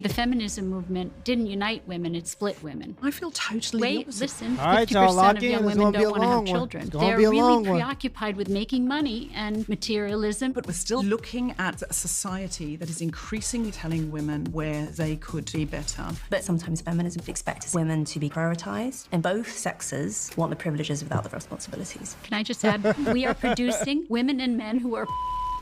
The feminism movement didn't unite women, it split women. I feel totally the Wait, opposite. listen, All right, y'all, 50% lock of in. young It's women gonna be don't a want to have long one. children. It's gonna They're be a long really one. preoccupied with making money and materialism. But we're still looking at a society that is increasingly telling women where they could be better. But sometimes feminism expects women to be prioritised, and both sexes want the privileges without the responsibilities. Can I just add, we are producing women and men who are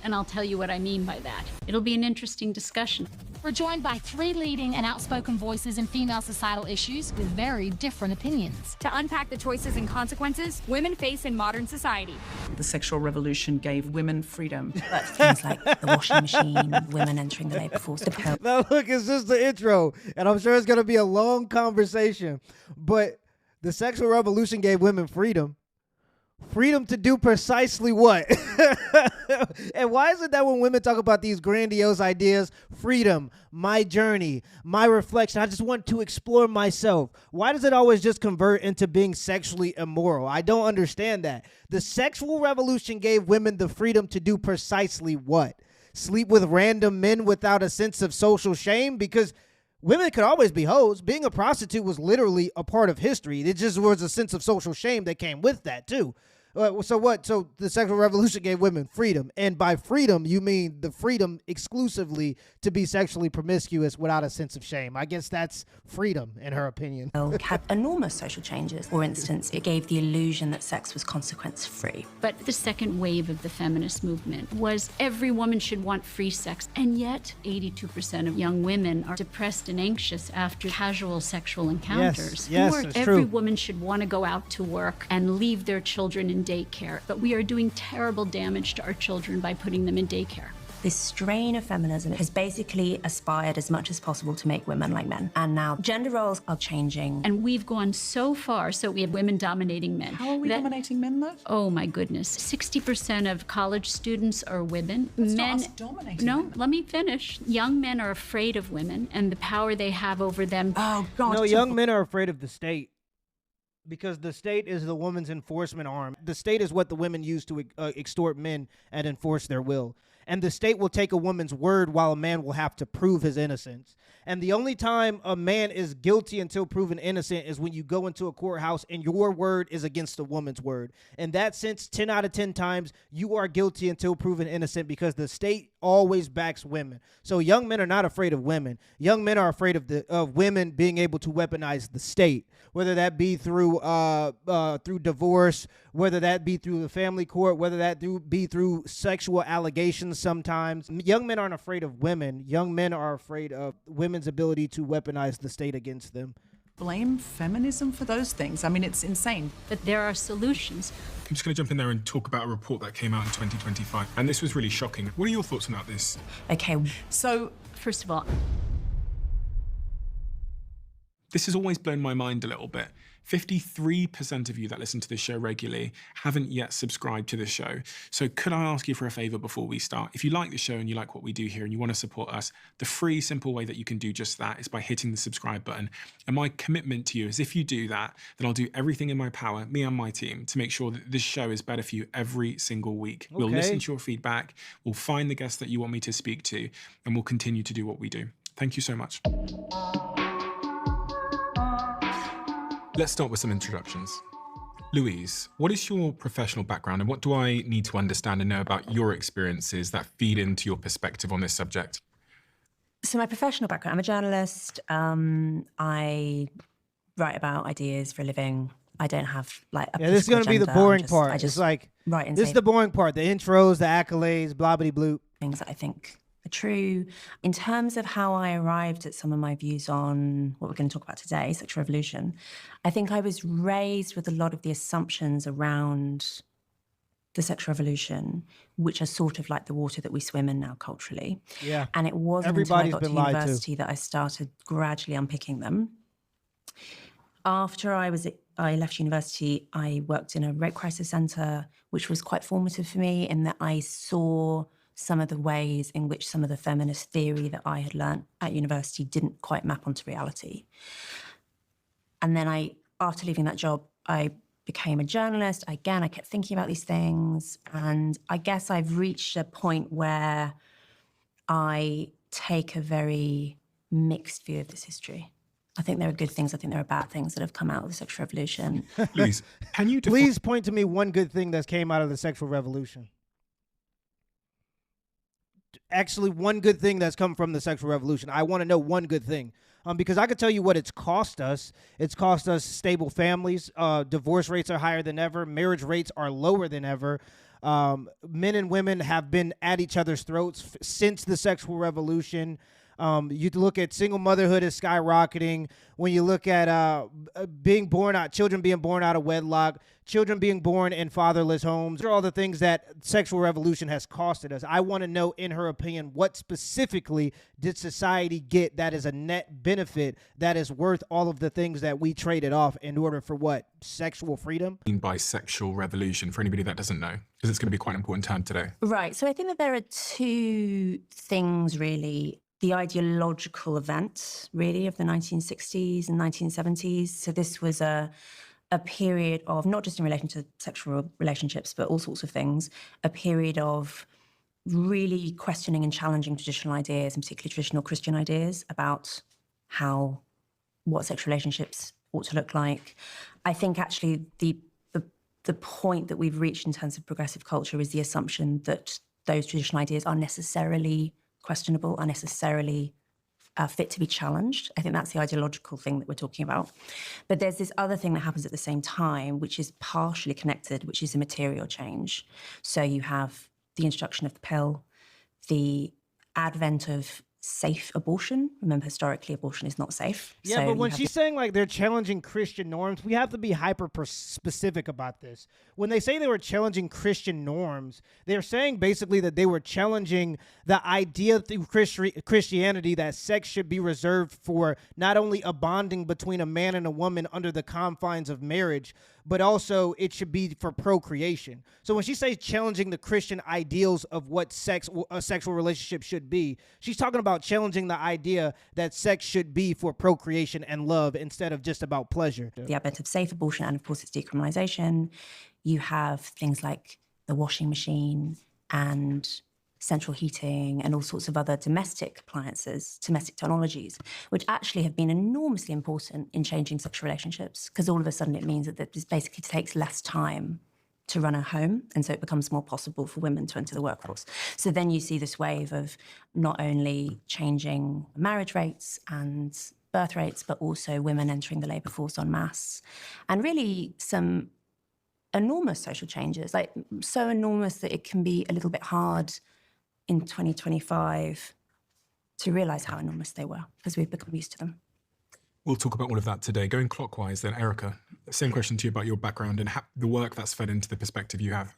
and I'll tell you what I mean by that. It'll be an interesting discussion. We're joined by 3 leading and outspoken voices in female societal issues with very different opinions. To unpack the choices and consequences women face in modern society. The sexual revolution gave women freedom. But things like the washing machine, women entering the labour force, the pill. Now look, it's just the intro, and I'm sure it's gonna be a long conversation. But the sexual revolution gave women freedom. Freedom to do precisely what? And why is it that when women talk about these grandiose ideas, freedom, my journey, my reflection, I just want to explore myself, why does it always just convert into being sexually immoral? I don't understand that. The sexual revolution gave women the freedom to do precisely what? Sleep with random men without a sense of social shame? Because women could always be hoes. Being a prostitute was literally a part of history. It just was a sense of social shame that came with that too. So what? So the sexual revolution gave women freedom. And by freedom, you mean the freedom exclusively to be sexually promiscuous without a sense of shame. I guess that's freedom in her opinion. Had enormous social changes. For instance, it gave the illusion that sex was consequence-free. But the second wave of the feminist movement was every woman should want free sex. And yet 82% of young women are depressed and anxious after casual sexual encounters. Yes, Or it's every true. woman should want to go out to work and leave their children in daycare. But we are doing terrible damage to our children by putting them in daycare. This strain of feminism has basically aspired as much as possible to make women like men. And now gender roles are changing. And we've gone so far, so we have women dominating men. How are we dominating men, though? Oh my goodness. 60% of college students are women. That's men, not us dominating no, women. let me finish. Young men are afraid of women and the power they have over them. Oh, God. No, young men are afraid of the state. Because the state is the woman's enforcement arm. The state is what the women use to extort men and enforce their will. And the state will take a woman's word while a man will have to prove his innocence. And the only time a man is guilty until proven innocent is when you go into a courthouse and your word is against a woman's word. In that sense, 10 out of 10 times, you are guilty until proven innocent because the state always backs women. So young men are not afraid of women. Young men are afraid of women being able to weaponize the state, whether that be through divorce, whether that be through the family court, whether that be through sexual allegations sometimes. Young men aren't afraid of women. Young men are afraid of women's ability to weaponize the state against them. Blame feminism for those things. I mean, it's insane. But there are solutions. I'm just going to jump in there and talk about a report that came out in 2025. And this was really shocking. What are your thoughts about this? Okay. So, First of all, This has always blown my mind a little bit. 53% of you that listen to this show regularly haven't yet subscribed to this show. So could I ask you for a favor before we start? If you like the show and you like what we do here and you want to support us, the free, simple way that you can do just that is by hitting the subscribe button. And my commitment to you is if you do that, then I'll do everything in my power, me and my team, to make sure that this show is better for you every single week. Okay. We'll listen to your feedback, we'll find the guests that you want me to speak to, and we'll continue to do what we do. Thank you so much. Let's start with some introductions. Louise, what is your professional background and what do I need to understand and know about your experiences that feed into your perspective on this subject? So my professional background, I'm a journalist. I write about ideas for a living. I don't have like a Yeah, this is going to be the boring part. I It's just like, write and this say is the boring part. The intros, the accolades, blah, blah, bloop. things that I think are true. In terms of how I arrived at some of my views on what we're going to talk about today, sexual revolution, I think I was raised with a lot of the assumptions around the sexual revolution, which are sort of like the water that we swim in now culturally. Yeah. And it wasn't Everybody's until I got been to lied to. university that I started gradually unpicking them. After I left university, I worked in a rape crisis centre, which was quite formative for me in that I saw some of the ways in which some of the feminist theory that I had learnt at university didn't quite map onto reality. And then after leaving that job, I became a journalist. Again, I kept thinking about these things. And I guess I've reached a point where I take a very mixed view of this history. I think there are good things. I think there are bad things that have come out of the sexual revolution. Louise, can you Please point to me one good thing that came out of the sexual revolution. Actually, one good thing that's come from the sexual revolution. I want to know one good thing. Because I could tell you what it's cost us. It's cost us stable families. Divorce rates are higher than ever. Marriage rates are lower than ever. Men and women have been at each other's throats since the sexual revolution. You look at single motherhood is skyrocketing. When you look at children being born out of wedlock, children being born in fatherless homes, these are all the things that sexual revolution has costed us. I want to know, in her opinion, what specifically did society get that is a net benefit that is worth all of the things that we traded off in order for what? Sexual freedom? by sexual revolution for anybody that doesn't know? Because it's going to be quite an important term today. Right. So I think that there are two things, really. The ideological event, really, of the 1960s and 1970s. So this was a period of, not just in relation to sexual relationships, but all sorts of things, a period of really questioning and challenging traditional ideas, and particularly traditional Christian ideas about what sexual relationships ought to look like. I think actually the point that we've reached in terms of progressive culture is the assumption that those traditional ideas are necessarily questionable, are necessarily fit to be challenged. I think that's the ideological thing that we're talking about. But there's this other thing that happens at the same time, which is partially connected, which is a material change. So you have the introduction of the pill, the advent of safe abortion. Remember, historically, abortion is not safe. Yeah, So but you when have she's saying like they're challenging Christian norms, we have to be specific about this. When they say they were challenging Christian norms, they're saying basically that they were challenging the idea through Christianity that sex should be reserved for not only a bonding between a man and a woman under the confines of marriage, but also it should be for procreation. So when she says challenging the Christian ideals of what a sexual relationship should be, she's talking about challenging the idea that sex should be for procreation and love instead of just about pleasure. the advent of safe abortion and, of course, its decriminalization. You have things like the washing machine and central heating and all sorts of other domestic appliances, domestic technologies, which actually have been enormously important in changing sexual relationships, because all of a sudden it means that this basically takes less time to run a home, and so it becomes more possible for women to enter the workforce. So then you see this wave of not only changing marriage rates and birth rates, but also women entering the labour force en masse, and really some enormous social changes, like so enormous that it can be a little bit hard in 2025 to realise how enormous they were, because we've become used to them. We'll talk about all of that today. Going clockwise then, Erica, same question to you about your background and the work that's fed into the perspective you have.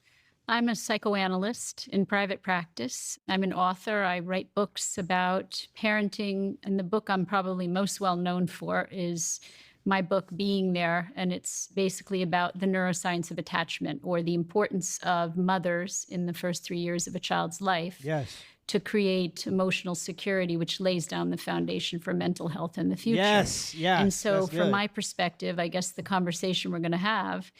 I'm a psychoanalyst in private practice. I'm an author. I write books about parenting, and the book I'm probably most well known for is my book Being There, and it's basically about the neuroscience of attachment, or the importance of mothers in the first 3 years of a child's life. Yes. To create emotional security, which lays down the foundation for mental health in the future. Yes, yeah. And so that's from good. my perspective, I guess the conversation we're going to have,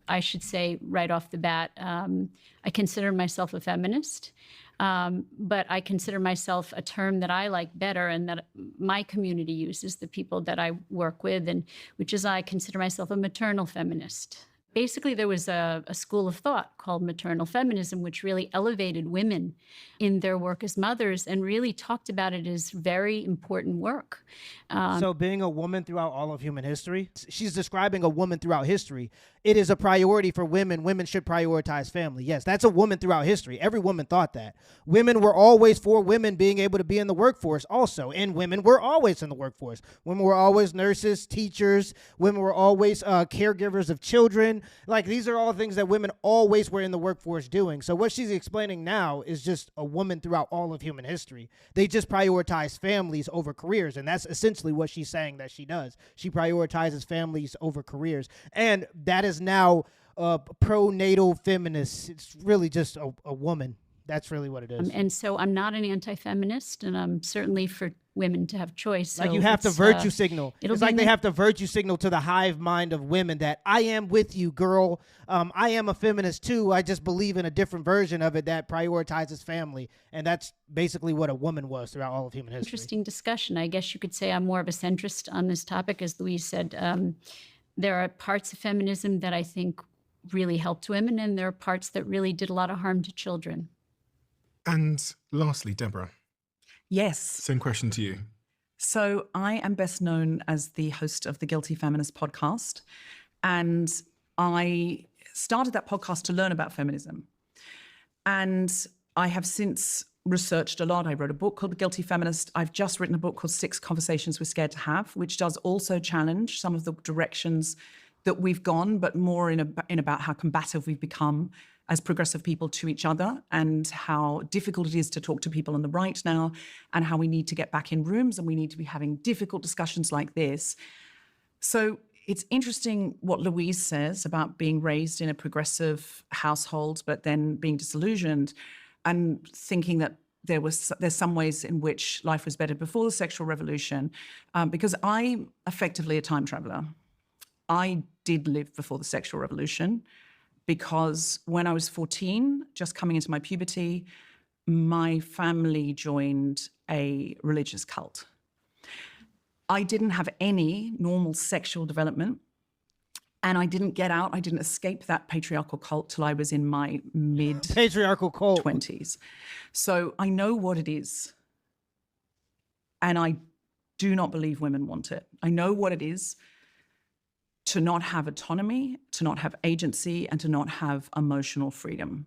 I should say right off the bat, I consider myself a feminist, but I consider myself a term that I like better and that my community uses, the people that I work with, and which is I consider myself a maternal feminist. Basically, there was a school of thought called maternal feminism, which really elevated women in their work as mothers and really talked about it as very important work. So being a woman throughout all of human history, she's describing a woman throughout history. It is a priority for women. Women should prioritize family. Yes, that's a woman throughout history. Every woman thought that. Women were always for women being able to be in the workforce also. And women were always in the workforce. Women were always nurses, teachers. Women were always caregivers of children. Like, these are all things that women always were in the workforce doing. So what she's explaining now is just a woman throughout all of human history. They just prioritize families over careers. And that's essentially what she's saying that she does. She prioritizes families over careers. And that is now pro-natal feminist. It's really just a woman. That's really what it is. And so I'm not an anti-feminist, and I'm certainly for women to have choice. Like So you have to it's, virtue signal. it'll It's be like they an- have to virtue signal to the hive mind of women that I am with you, girl. I am a feminist too. I just believe in a different version of it that prioritizes family. And that's basically what a woman was throughout all of human history. Interesting discussion. I guess you could say I'm more of a centrist on this topic. As Louise said, there are parts of feminism that I think really helped women, and there are parts that really did a lot of harm to children. And lastly, Deborah, Yes. same question to you. So I am best known as the host of the Guilty Feminist podcast. And I started that podcast to learn about feminism. And I have since researched a lot. I wrote a book called The Guilty Feminist. I've just written a book called 6 Conversations We're Scared to Have, which does also challenge some of the directions that we've gone, but more in about how combative we've become as progressive people to each other, and how difficult it is to talk to people on the right now, and how we need to get back in rooms and we need to be having difficult discussions like this. So it's interesting what Louise says about being raised in a progressive household, but then being disillusioned and thinking that there's some ways in which life was better before the sexual revolution, because I'm effectively a time traveler. I did live before the sexual revolution, because when I was 14, just coming into my puberty, my family joined a religious cult. I didn't have any normal sexual development, and I didn't get out. I didn't escape that patriarchal cult till I was in my Patriarchal cult. mid-20s. So I know what it is, and I do not believe women want it. I know what it is to not have autonomy, to not have agency, and to not have emotional freedom.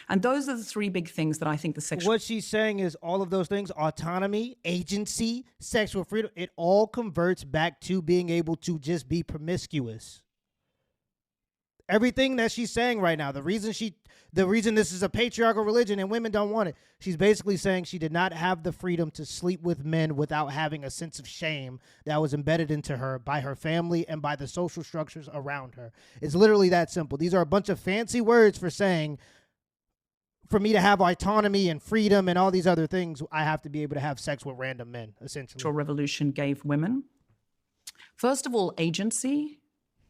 And those are the 3 big things that I think the sexual... What she's saying is all of those things, autonomy, agency, sexual freedom, it all converts back to being able to just be promiscuous. Everything that she's saying right now, the reason this is a patriarchal religion and women don't want it, she's basically saying she did not have the freedom to sleep with men without having a sense of shame that was embedded into her by her family and by the social structures around her. It's literally that simple. These are a bunch of fancy words for saying, for me to have autonomy and freedom and all these other things, I have to be able to have sex with random men, essentially. revolution gave women. First of all, agency.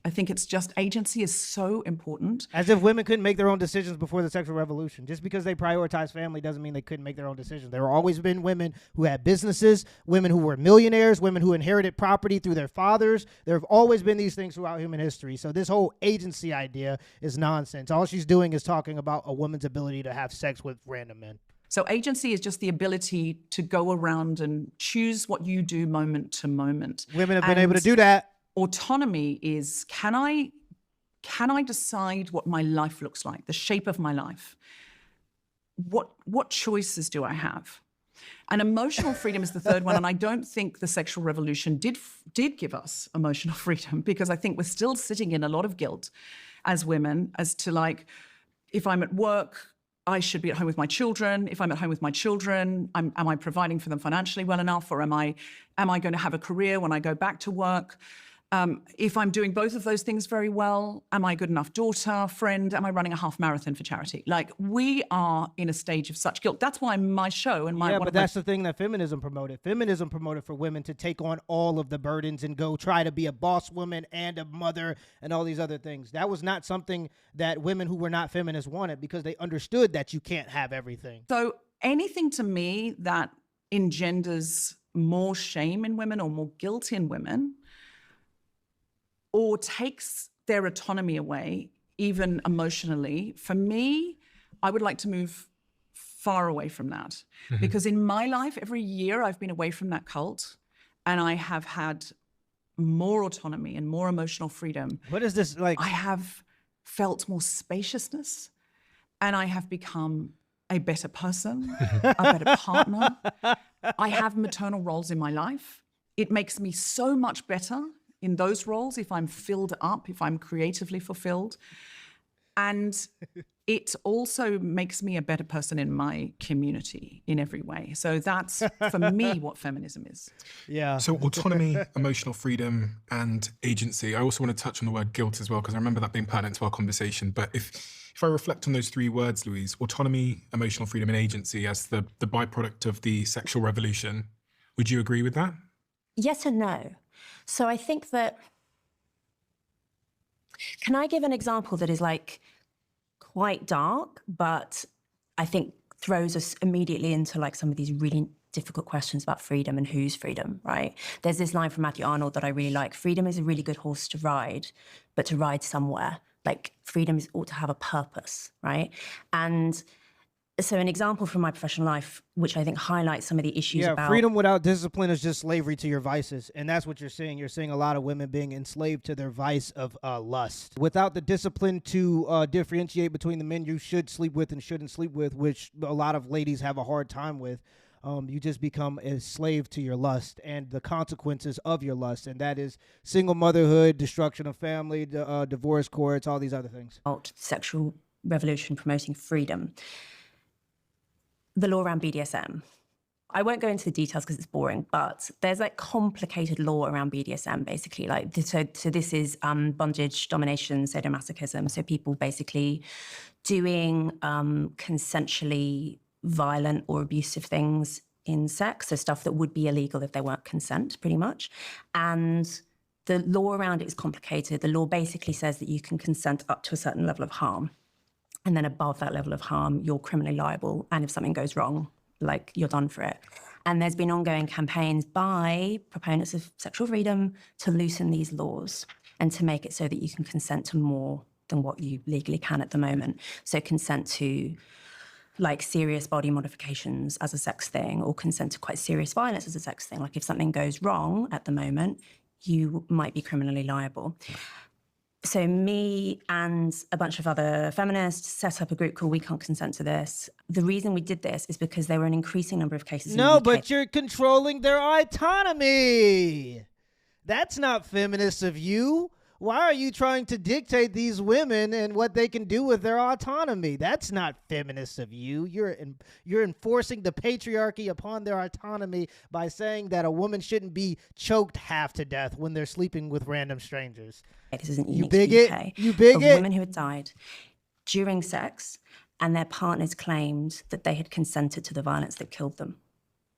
I think it's just agency is so important. As if women couldn't make their own decisions before the sexual revolution. Just because they prioritize family doesn't mean they couldn't make their own decisions. There have always been women who had businesses, women who were millionaires, women who inherited property through their fathers. There have always been these things throughout human history. So this whole agency idea is nonsense. All she's doing is talking about a woman's ability to have sex with random men. So agency is just the ability to go around and choose what you do moment to moment. Women have been able to do that. Autonomy is, can I decide what my life looks like, the shape of my life? What choices do I have? And emotional freedom is the third one. And I don't think the sexual revolution did give us emotional freedom, because I think we're still sitting in a lot of guilt as women as to, like, if I'm at work, I should be at home with my children. If I'm at home with my children, am I providing for them financially well enough? Or am I going to have a career when I go back to work? If I'm doing both of those things very well, am I a good enough daughter, friend? Am I running a half marathon for charity? Like, we are in a stage of such guilt. That's why my show and my... Yeah, but that's the thing that feminism promoted. Feminism promoted for women to take on all of the burdens and go try to be a boss woman and a mother and all these other things. That was not something that women who were not feminists wanted, because they understood that you can't have everything. So anything to me that engenders more shame in women or more guilt in women, or takes their autonomy away, even emotionally, for me, I would like to move far away from that. Because in my life, every year I've been away from that cult, and I have had more autonomy and more emotional freedom. What is this like? I have felt more spaciousness, and I have become a better person, a better partner. I have maternal roles in my life. It makes me so much better in those roles if I'm filled up, if I'm creatively fulfilled. And it also makes me a better person in my community in every way. So that's, for me, what feminism is. Yeah. So autonomy, emotional freedom, and agency. I also want to touch on the word guilt as well, because I remember that being pertinent to our conversation. But if If I reflect on those three words, Louise, autonomy, emotional freedom, and agency as the byproduct of the sexual revolution, would you agree with that? Yes and no. So I think that, can I give an example that is like quite dark, but I think throws us immediately into like some of these really difficult questions about freedom and whose freedom, right? There's this line from Matthew Arnold that I really like. Freedom is a really good horse to ride, but to ride somewhere. Like freedom ought to have a purpose, right? And so an example from my professional life, which I think highlights some of the issues about... freedom without discipline is just slavery to your vices. And that's what you're seeing. You're seeing a lot of women being enslaved to their vice of lust. Without the discipline to differentiate between the men you should sleep with and shouldn't sleep with, which a lot of ladies have a hard time with, you just become a slave to your lust and the consequences of your lust. And that is single motherhood, destruction of family, divorce courts, all these other things. Sexual revolution promoting freedom. The law around BDSM. I won't go into the details because it's boring, but there's like complicated law around BDSM, basically. Like, so this is bondage, domination, sadomasochism. So people basically doing consensually violent or abusive things in sex. So stuff that would be illegal if there weren't consent, pretty much. And the law around it is complicated. The law basically says that you can consent up to a certain level of harm. And then above that level of harm, you're criminally liable. And if something goes wrong, like you're done for it. And there's been ongoing campaigns by proponents of sexual freedom to loosen these laws and to make it so that you can consent to more than what you legally can at the moment. So consent to like serious body modifications as a sex thing, or consent to quite serious violence as a sex thing. Like if something goes wrong at the moment, you might be criminally liable. So me and a bunch of other feminists set up a group called We Can't Consent to This. The reason we did this is because there were an increasing number of cases in the UK. But you're controlling their autonomy. That's not feminist of you. Why are you trying to dictate these women and what they can do with their autonomy? That's not feminist of you. You're enforcing the patriarchy upon their autonomy by saying that a woman shouldn't be choked half to death when they're sleeping with random strangers. This isn't You unique to the bigot. UK. You bigot. Of women who had died during sex and their partners claimed that they had consented to the violence that killed them.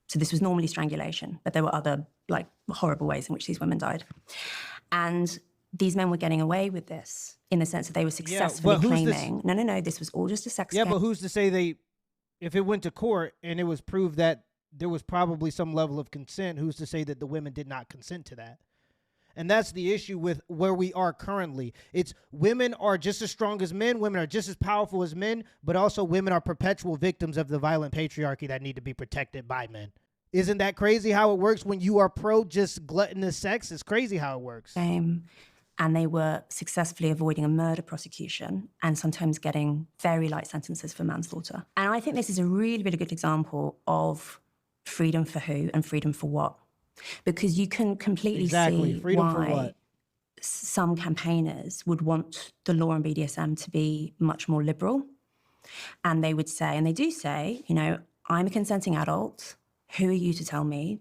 So this was normally strangulation, but there were other like horrible ways in which these women died. And these men were getting away with this in the sense that they were successfully claiming, no, this was all just a sex game. But who's to say if it went to court and it was proved that there was probably some level of consent, who's to say that the women did not consent to that? And that's the issue with where we are currently. It's women are just as strong as men, women are just as powerful as men, but also women are perpetual victims of the violent patriarchy that need to be protected by men. Isn't that crazy how it works when you are pro just gluttonous sex? It's crazy how it works. And they were successfully avoiding a murder prosecution and sometimes getting very light sentences for manslaughter. And I think this is a really, really good example of freedom for who and freedom for what. Because you can completely see freedom why for what? Some campaigners would want the law on BDSM to be much more liberal. And they would say, and they do say, you know, I'm a consenting adult. Who are you to tell me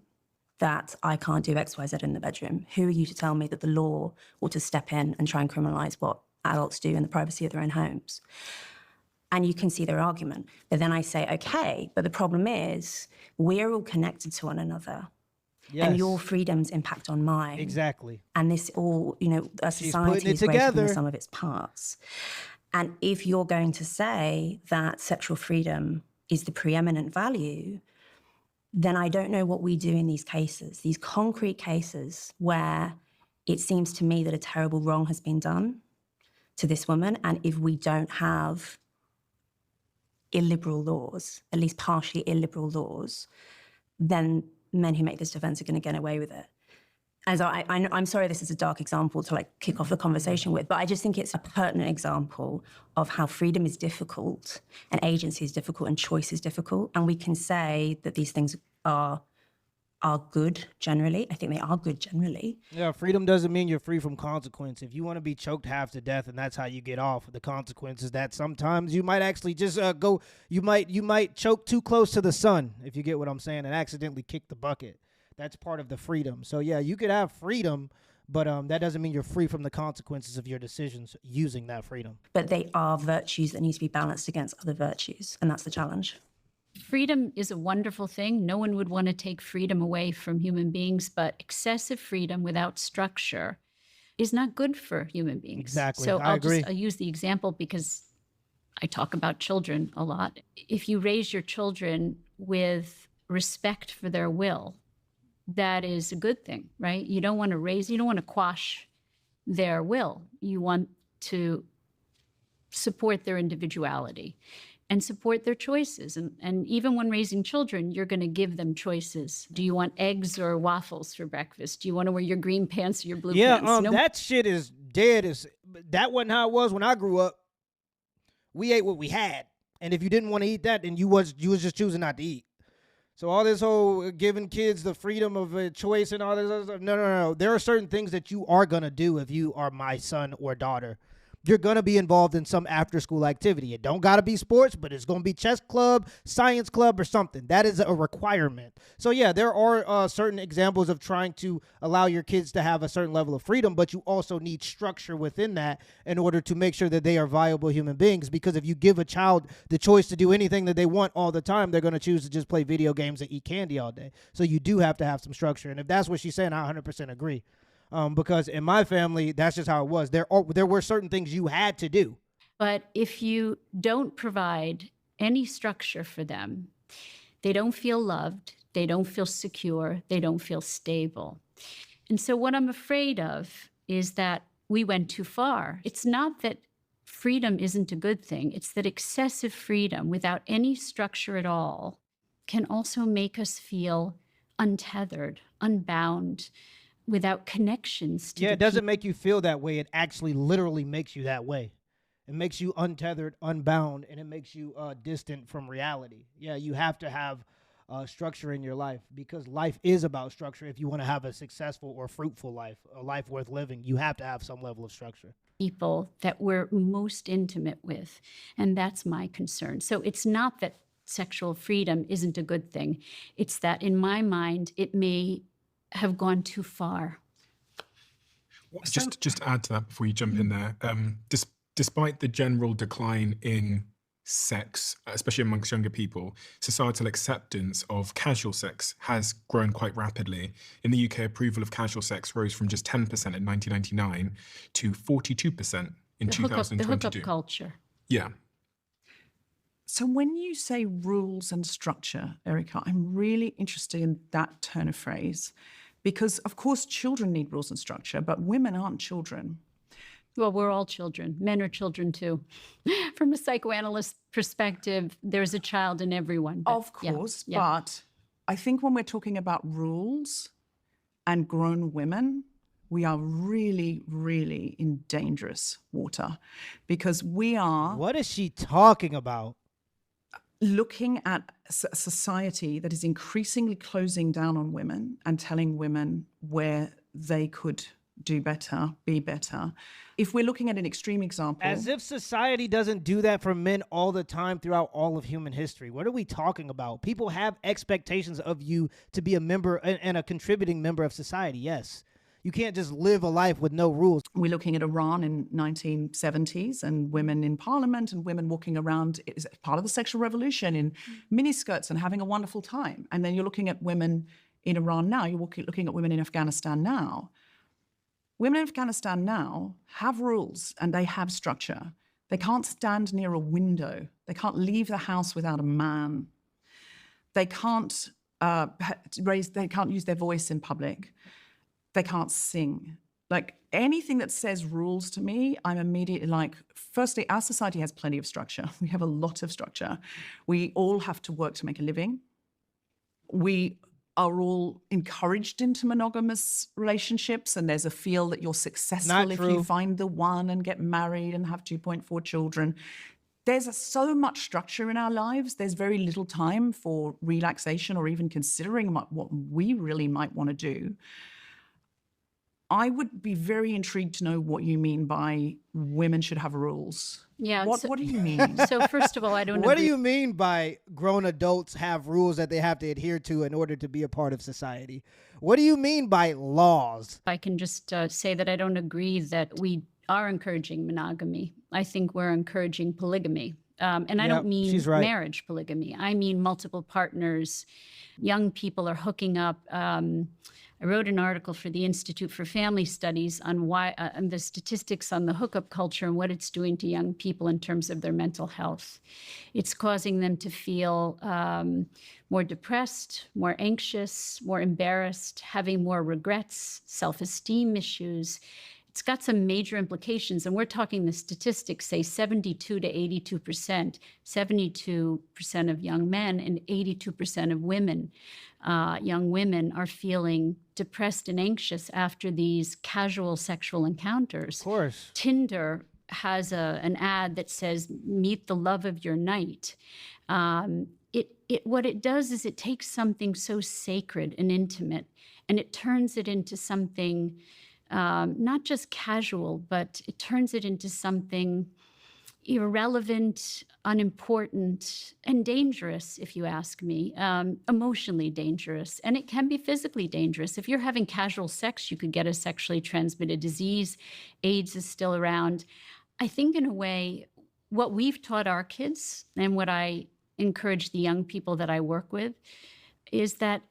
that I can't do X, Y, Z in the bedroom? Who are you to tell me that the law ought to step in and try and criminalize what adults do in the privacy of their own homes? And you can see their argument. But then I say, okay, but the problem is we're all connected to one another. Yes. And your freedoms impact on mine. Exactly. And this all, you know, a society is greater than the sum of its parts. And if you're going to say that sexual freedom is the preeminent value, then I don't know what we do in these cases, these concrete cases where it seems to me that a terrible wrong has been done to this woman. And if we don't have illiberal laws, at least partially illiberal laws, then men who make this defense are going to get away with it. And so I'm sorry this is a dark example to like kick off the conversation with, but I just think it's a pertinent example of how freedom is difficult and agency is difficult and choice is difficult. And we can say that these things are good generally. I think they are good generally. Yeah, freedom doesn't mean you're free from consequence. If you want to be choked half to death and that's how you get off, the consequence is that sometimes you might actually just you might choke too close to the sun, if you get what I'm saying, and accidentally kick the bucket. That's part of the freedom. So yeah, you could have freedom, But that doesn't mean you're free from the consequences of your decisions using that freedom. But they are virtues that need to be balanced against other virtues, and that's the challenge. Freedom is a wonderful thing. No one would want to take freedom away from human beings, but excessive freedom without structure is not good for human beings. Exactly. So I agree. I'll use the example because I talk about children a lot. If you raise your children with respect for their will, that is a good thing, right? You don't want to quash their will. You want to support their individuality and support their choices. And even when raising children, you're going to give them choices. Do you want eggs or waffles for breakfast? Do you want to wear your green pants or your blue pants? That shit is dead. That wasn't how it was when I grew up. We ate what we had. And if you didn't want to eat that, then you was just choosing not to eat. So all this whole giving kids the freedom of a choice and all this other stuff, no. There are certain things that you are going to do if you are my son or daughter. You're going to be involved in some after-school activity. It don't got to be sports, but it's going to be chess club, science club, or something. That is a requirement. So, yeah, there are certain examples of trying to allow your kids to have a certain level of freedom, but you also need structure within that in order to make sure that they are viable human beings. Because if you give a child the choice to do anything that they want all the time, they're going to choose to just play video games and eat candy all day. So you do have to have some structure. And if that's what she's saying, I 100% agree. Because in my family, that's just how it was. There were certain things you had to do. But if you don't provide any structure for them, they don't feel loved, they don't feel secure, they don't feel stable. And so what I'm afraid of is that we went too far. It's not that freedom isn't a good thing. It's that excessive freedom without any structure at all can also make us feel untethered, unbound, without connections to it doesn't make you feel that way. It actually literally makes you that way. It makes you untethered, unbound, and it makes you distant from reality. Yeah, you have to have structure in your life because life is about structure. If you want to have a successful or fruitful life, a life worth living, you have to have some level of structure. People that we're most intimate with, and that's my concern. So it's not that sexual freedom isn't a good thing. It's that in my mind, it may have gone too far. Just to add to that before you jump in there, despite the general decline in sex, especially amongst younger people, societal acceptance of casual sex has grown quite rapidly. In the UK, approval of casual sex rose from just 10% in 1999 to 42% in 2022. The hookup culture. Yeah. So when you say rules and structure, Erica, I'm really interested in that turn of phrase because, of course, children need rules and structure, but women aren't children. Well, we're all children. Men are children too. From a psychoanalyst perspective, there's a child in everyone. Of course, but I think when we're talking about rules and grown women, we are really, really in dangerous water because we are... What is she talking about? Looking at a society that is increasingly closing down on women and telling women where they could do better, be better. If we're looking at an extreme example... As if society doesn't do that for men all the time throughout all of human history. What are we talking about? People have expectations of you to be a member and a contributing member of society, yes. You can't just live a life with no rules. We're looking at Iran in 1970s and women in parliament and women walking around as part of the sexual revolution in miniskirts and having a wonderful time. And then you're looking at women in Iran now. You're looking at women in Afghanistan now. Women in Afghanistan now have rules and they have structure. They can't stand near a window. They can't leave the house without a man. They can't they can't use their voice in public. They can't sing. Like anything that says rules to me, I'm immediately like, firstly, our society has plenty of structure. We have a lot of structure. We all have to work to make a living. We are all encouraged into monogamous relationships, and there's a feel that you're successful if you find the one and get married and have 2.4 children. There's so much structure in our lives. There's very little time for relaxation or even considering what we really might want to do. I would be very intrigued to know what you mean by women should have rules. Yeah. What do you mean? So first of all, I don't What do agree. you mean by grown adults have rules that they have to adhere to in order to be a part of society? What do you mean by laws? I can just say that I don't agree that we are encouraging monogamy. I think we're encouraging polygamy. And I Yep, don't mean she's right. marriage polygamy. I mean multiple partners. Young people are hooking up. I wrote an article for the Institute for Family Studies on why and the statistics on the hookup culture and what it's doing to young people in terms of their mental health. It's causing them to feel more depressed, more anxious, more embarrassed, having more regrets, self-esteem issues. It's got some major implications, and we're talking the statistics say 72 to 82%, 72% of young men and 82% of women, young women are feeling depressed and anxious after these casual sexual encounters. Of course. Tinder has an ad that says, meet the love of your night. What it does is it takes something so sacred and intimate, and it turns it into something not just casual, but it turns it into something irrelevant, unimportant, and dangerous, if you ask me, emotionally dangerous. And it can be physically dangerous. If you're having casual sex, you could get a sexually transmitted disease. AIDS is still around. I think in a way, what we've taught our kids and what I encourage the young people that I work with is that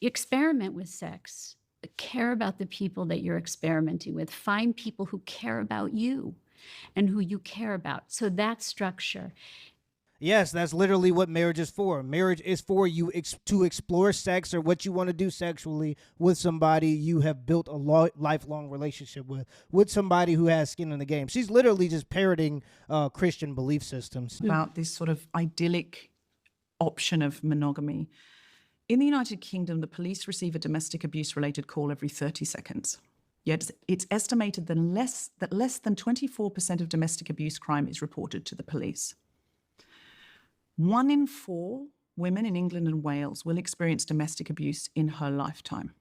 experiment with sex. Care about the people that you're experimenting with. Find people who care about you and who you care about. So that structure. Yes, that's literally what marriage is for. Marriage is for you to explore sex or what you want to do sexually with somebody you have built a lifelong relationship with somebody who has skin in the game. She's literally just parroting Christian belief systems. About this sort of idyllic option of monogamy. In the United Kingdom, the police receive a domestic abuse-related call every 30 seconds. Yet it's estimated that less than 24% of domestic abuse crime is reported to the police. 1 in 4 women in England and Wales will experience domestic abuse in her lifetime.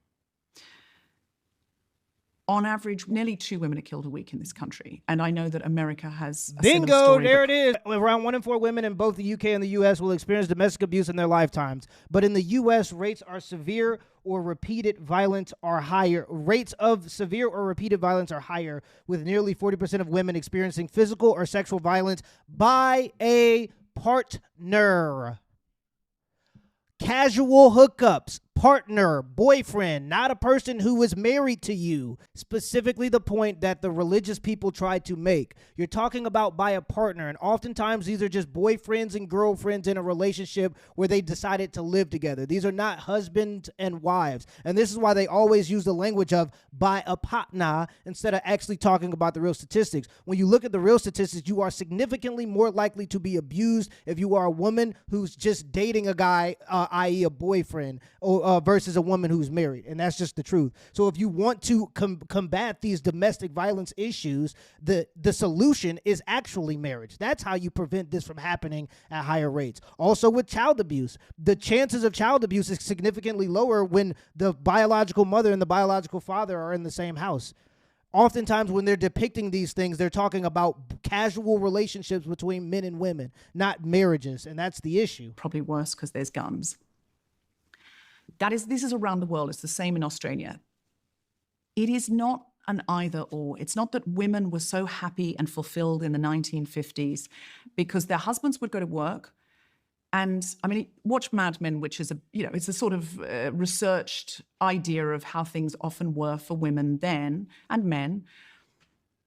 On average, nearly 2 women are killed a week in this country. And I know that America has a similar Bingo, story, there but it is. Around 1 in 4 women in both the UK and the US will experience domestic abuse in their lifetimes. But in the US, rates are severe or repeated violence are higher. Rates of severe or repeated violence are higher, with nearly 40% of women experiencing physical or sexual violence by a partner. Casual hookups, partner, boyfriend, not a person who is married to you. Specifically the point that the religious people try to make. You're talking about by a partner, and oftentimes these are just boyfriends and girlfriends in a relationship where they decided to live together. These are not husbands and wives. And this is why they always use the language of by a partner instead of actually talking about the real statistics. When you look at the real statistics, you are significantly more likely to be abused if you are a woman who's just dating a guy, i.e. a boyfriend, or versus a woman who's married. And that's just the truth. So if you want to combat these domestic violence issues, the solution is actually marriage. That's how you prevent this from happening at higher rates. Also with child abuse, the chances of child abuse is significantly lower when the biological mother and the biological father are in the same house. Oftentimes when they're depicting these things, they're talking about casual relationships between men and women, not marriages. And that's the issue. probably worse because there's guns. This is around the world. It's the same in Australia. It is not an either or. It's not that women were so happy and fulfilled in the 1950s because their husbands would go to work. And I mean, watch Mad Men, which is it's a sort of researched idea of how things often were for women then and men,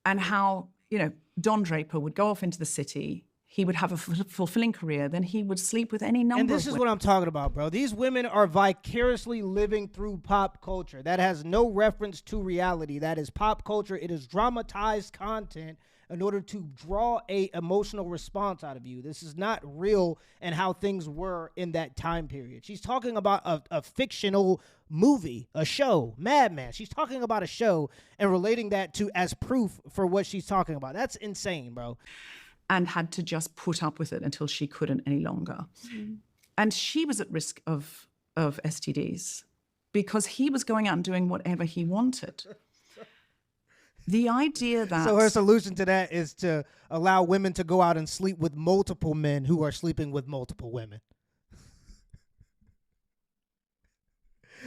and how, Don Draper would go off into the city. He would have a fulfilling career, then he would sleep with any number of women. And this is what I'm talking about, bro. These women are vicariously living through pop culture. That has no reference to reality. That is pop culture. It is dramatized content in order to draw a emotional response out of you. This is not real and how things were in that time period. She's talking about a fictional movie, a show, Mad Men. She's talking about a show and relating that to as proof for what she's talking about. That's insane, bro. And had to just put up with it until she couldn't any longer. And she was at risk of STDs because he was going out and doing whatever he wanted. The idea that... So her solution to that is to allow women to go out and sleep with multiple men who are sleeping with multiple women.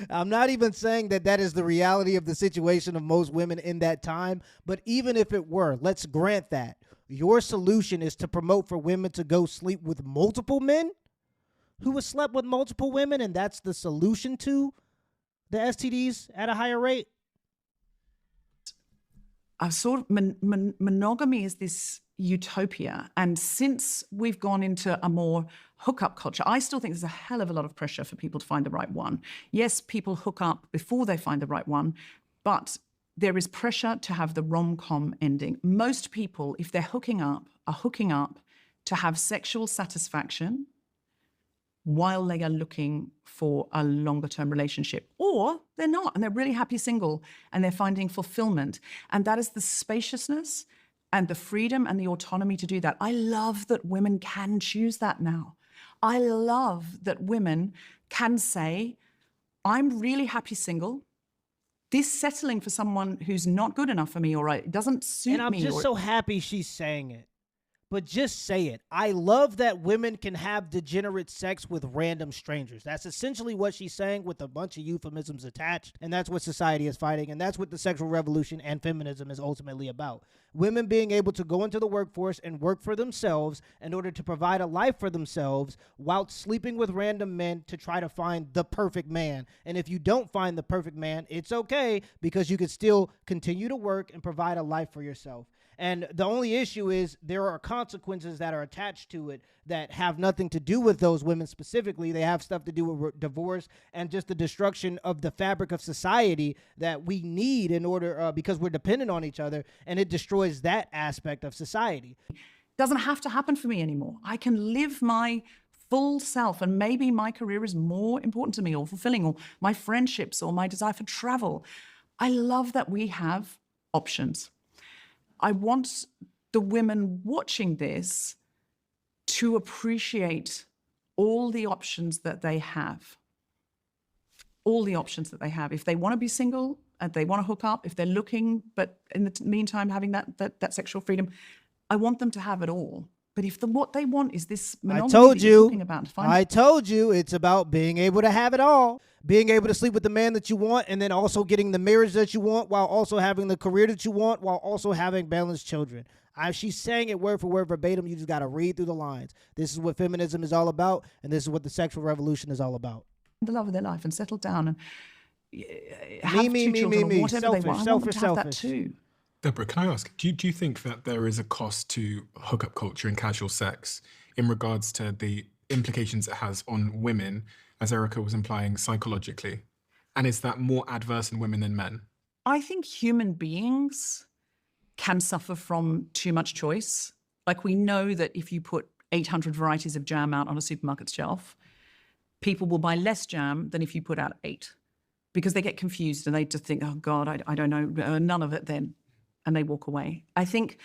I'm not even saying that that is the reality of the situation of most women in that time, but even if it were, let's grant that. Your solution is to promote for women to go sleep with multiple men who have slept with multiple women, and that's the solution to the STDs at a higher rate? I've sort of monogamy is this utopia, and since we've gone into a more hookup culture, I still think there's a hell of a lot of pressure for people to find the right one. Yes, people hook up before they find the right one, but there is pressure to have the rom-com ending. Most people, if they're hooking up, are hooking up to have sexual satisfaction while they are looking for a longer-term relationship. Or they're not, and they're really happy single, and they're finding fulfillment. And that is the spaciousness and the freedom and the autonomy to do that. I love that women can choose that now. I love that women can say, I'm really happy single. This settling for someone who's not good enough for me, or it doesn't suit me. And I'm just so happy she's saying it. But just say it. I love that women can have degenerate sex with random strangers. That's essentially what she's saying, with a bunch of euphemisms attached. And that's what society is fighting. And that's what the sexual revolution and feminism is ultimately about. Women being able to go into the workforce and work for themselves in order to provide a life for themselves while sleeping with random men to try to find the perfect man. And if you don't find the perfect man, it's okay, because you can still continue to work and provide a life for yourself. And the only issue is there are consequences that are attached to it that have nothing to do with those women specifically. They have stuff to do with divorce and just the destruction of the fabric of society that we need in order, because we're dependent on each other, and it destroys that aspect of society. Doesn't have to happen for me anymore. I can live my full self, and maybe my career is more important to me, or fulfilling, or my friendships, or my desire for travel. I love that we have options. I want the women watching this to appreciate all the options that they have. All the options that they have. If they want to be single, and they want to hook up, if they're looking, but in the meantime having that sexual freedom, I want them to have it all. But if what they want is this monogamy that you're talking about, I told you it's about being able to have it all. Being able to sleep with the man that you want, and then also getting the marriage that you want, while also having the career that you want, while also having balanced children. She's saying it word for word verbatim. You just got to read through the lines. This is what feminism is all about, and this is what the sexual revolution is all about. The love of their life and settle down and have two children, or whatever selfish, they want. I want them to have that too. Deborah, can I ask, do you think that there is a cost to hookup culture and casual sex in regards to the implications it has on women, as Erica was implying, psychologically? And is that more adverse in women than men? I think human beings can suffer from too much choice. Like, we know that if you put 800 varieties of jam out on a supermarket shelf, people will buy less jam than if you put out 8, because they get confused and they just think, oh God, I don't know, none of it then. And they walk away. I think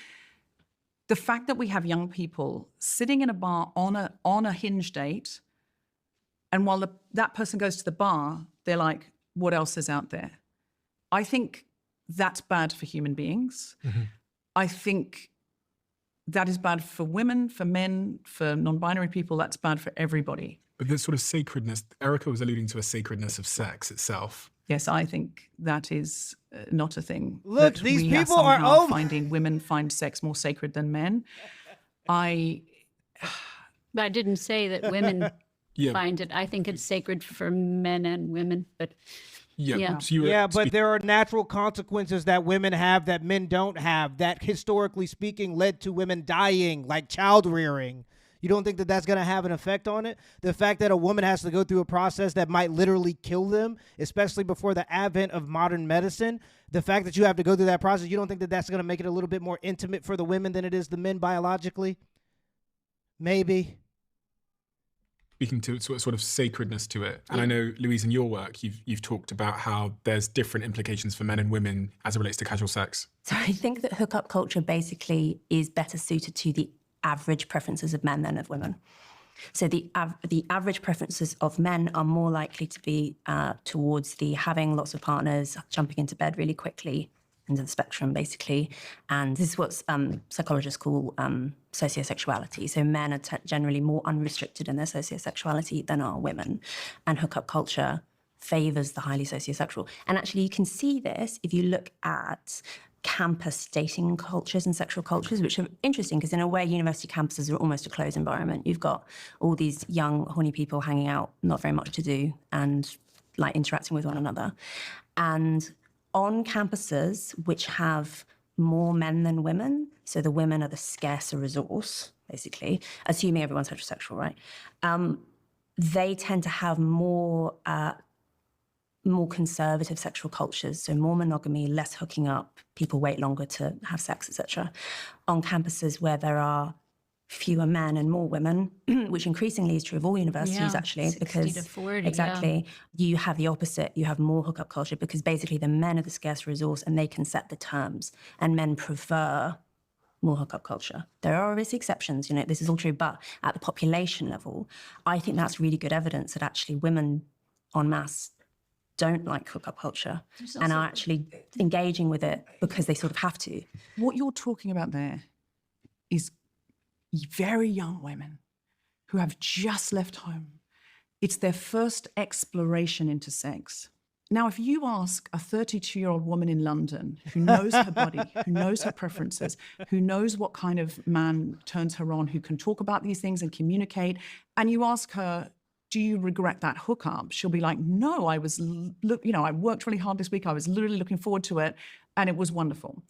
the fact that we have young people sitting in a bar on a Hinge date, and while that person goes to the bar, they're like, what else is out there? I think that's bad for human beings. Mm-hmm. I think that is bad for women, for men, for non-binary people. That's bad for everybody. But this sort of sacredness, Erica was alluding to a sacredness of sex itself. Yes, I think that is not a thing. Look, that these we people are finding women find sex more sacred than men. But I didn't say that women find it. I think it's sacred for men and women. But but there are natural consequences that women have that men don't have, that historically speaking led to women dying, like child rearing. You don't think that that's going to have an effect on it? The fact that a woman has to go through a process that might literally kill them, especially before the advent of modern medicine, the fact that you have to go through that process, you don't think that that's going to make it a little bit more intimate for the women than it is the men biologically? Maybe. Speaking to sort of sacredness to it. And I know, Louise, in your work, you've talked about how there's different implications for men and women as it relates to casual sex. So I think that hookup culture basically is better suited to the average preferences of men than of women. So the average preferences of men are more likely to be towards the having lots of partners, jumping into bed really quickly, into the spectrum, basically. And this is what psychologists call sociosexuality. So men are generally more unrestricted in their sociosexuality than are women. And hookup culture favors the highly sociosexual. And actually, you can see this if you look at campus dating cultures and sexual cultures, which are interesting because in a way, university campuses are almost a closed environment. You've got all these young, horny people hanging out, not very much to do, and like interacting with one another. And on campuses which have more men than women, so the women are the scarcer resource, basically, assuming everyone's heterosexual, right? They tend to have more conservative sexual cultures, so more monogamy, less hooking up, people wait longer to have sex, etc. On campuses where there are fewer men and more women, which increasingly is true of all universities, actually, 60 because to 40, exactly, you have the opposite. You have more hookup culture because basically the men are the scarce resource and they can set the terms, and men prefer more hookup culture. There are obviously exceptions, you know, this is all true, but at the population level, I think that's really good evidence that actually women en masse don't like hookup culture and are actually engaging with it because they sort of have to. What you're talking about there is very young women who have just left home. It's their first exploration into sex. Now, if you ask a 32-year-old woman in London who knows her body, who knows her preferences, who knows what kind of man turns her on, who can talk about these things and communicate, and you ask her, do you regret that hookup? She'll be like, no, I worked really hard this week. I was literally looking forward to it, and it was wonderful.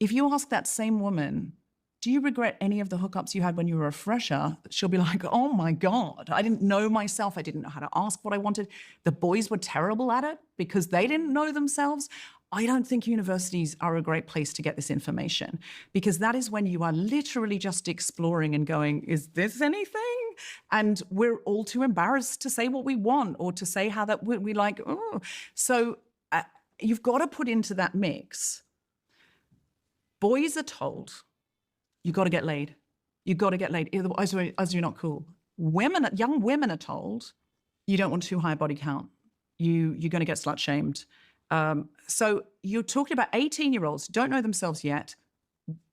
If you ask that same woman, do you regret any of the hookups you had when you were a fresher? She'll be like, oh my God, I didn't know myself. I didn't know how to ask what I wanted. The boys were terrible at it because they didn't know themselves. I don't think universities are a great place to get this information because that is when you are literally just exploring and going, is this anything? And we're all too embarrassed to say what we want or to say how that we like, oh. So you've got to put into that mix. Boys are told, you got to get laid. You got to get laid. Otherwise, you're not cool. Young women are told, you don't want too high a body count. You're going to get slut shamed. So you're talking about 18-year-olds who don't know themselves yet,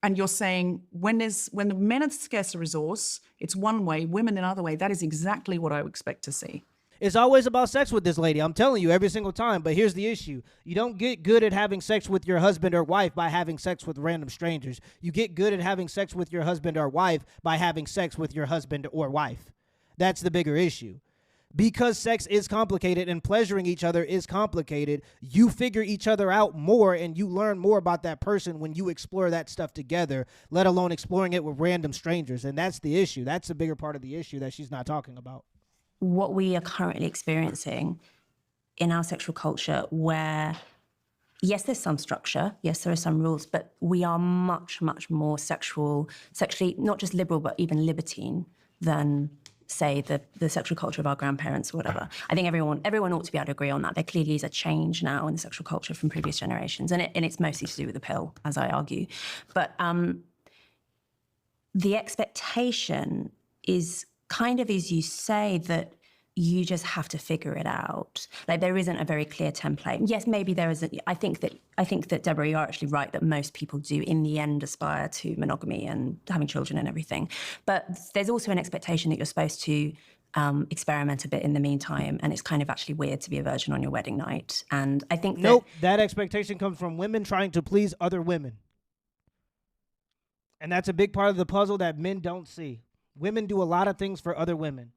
and you're saying when the men are the scarcer resource, it's one way, women another way. That is exactly what I would expect to see. It's always about sex with this lady. I'm telling you every single time. But here's the issue. You don't get good at having sex with your husband or wife by having sex with random strangers. You get good at having sex with your husband or wife by having sex with your husband or wife. That's the bigger issue. Because sex is complicated and pleasuring each other is complicated, you figure each other out more and you learn more about that person when you explore that stuff together, let alone exploring it with random strangers. And that's the issue. That's the bigger part of the issue that she's not talking about. What we are currently experiencing in our sexual culture where, yes, there's some structure, yes, there are some rules, but we are much, much more sexually, not just liberal, but even libertine than, say, the sexual culture of our grandparents or whatever. I think everyone ought to be able to agree on that. There clearly is a change now in the sexual culture from previous generations, and it's mostly to do with the pill, as I argue. But the expectation is kind of, as you say, that you just have to figure it out. Like there isn't a very clear template. Yes, maybe there isn't. I think that Deborah, you're actually right that most people do in the end aspire to monogamy and having children and everything. But there's also an expectation that you're supposed to experiment a bit in the meantime, and it's kind of actually weird to be a virgin on your wedding night. And I think that expectation comes from women trying to please other women. And that's a big part of the puzzle that men don't see. Women do a lot of things for other women.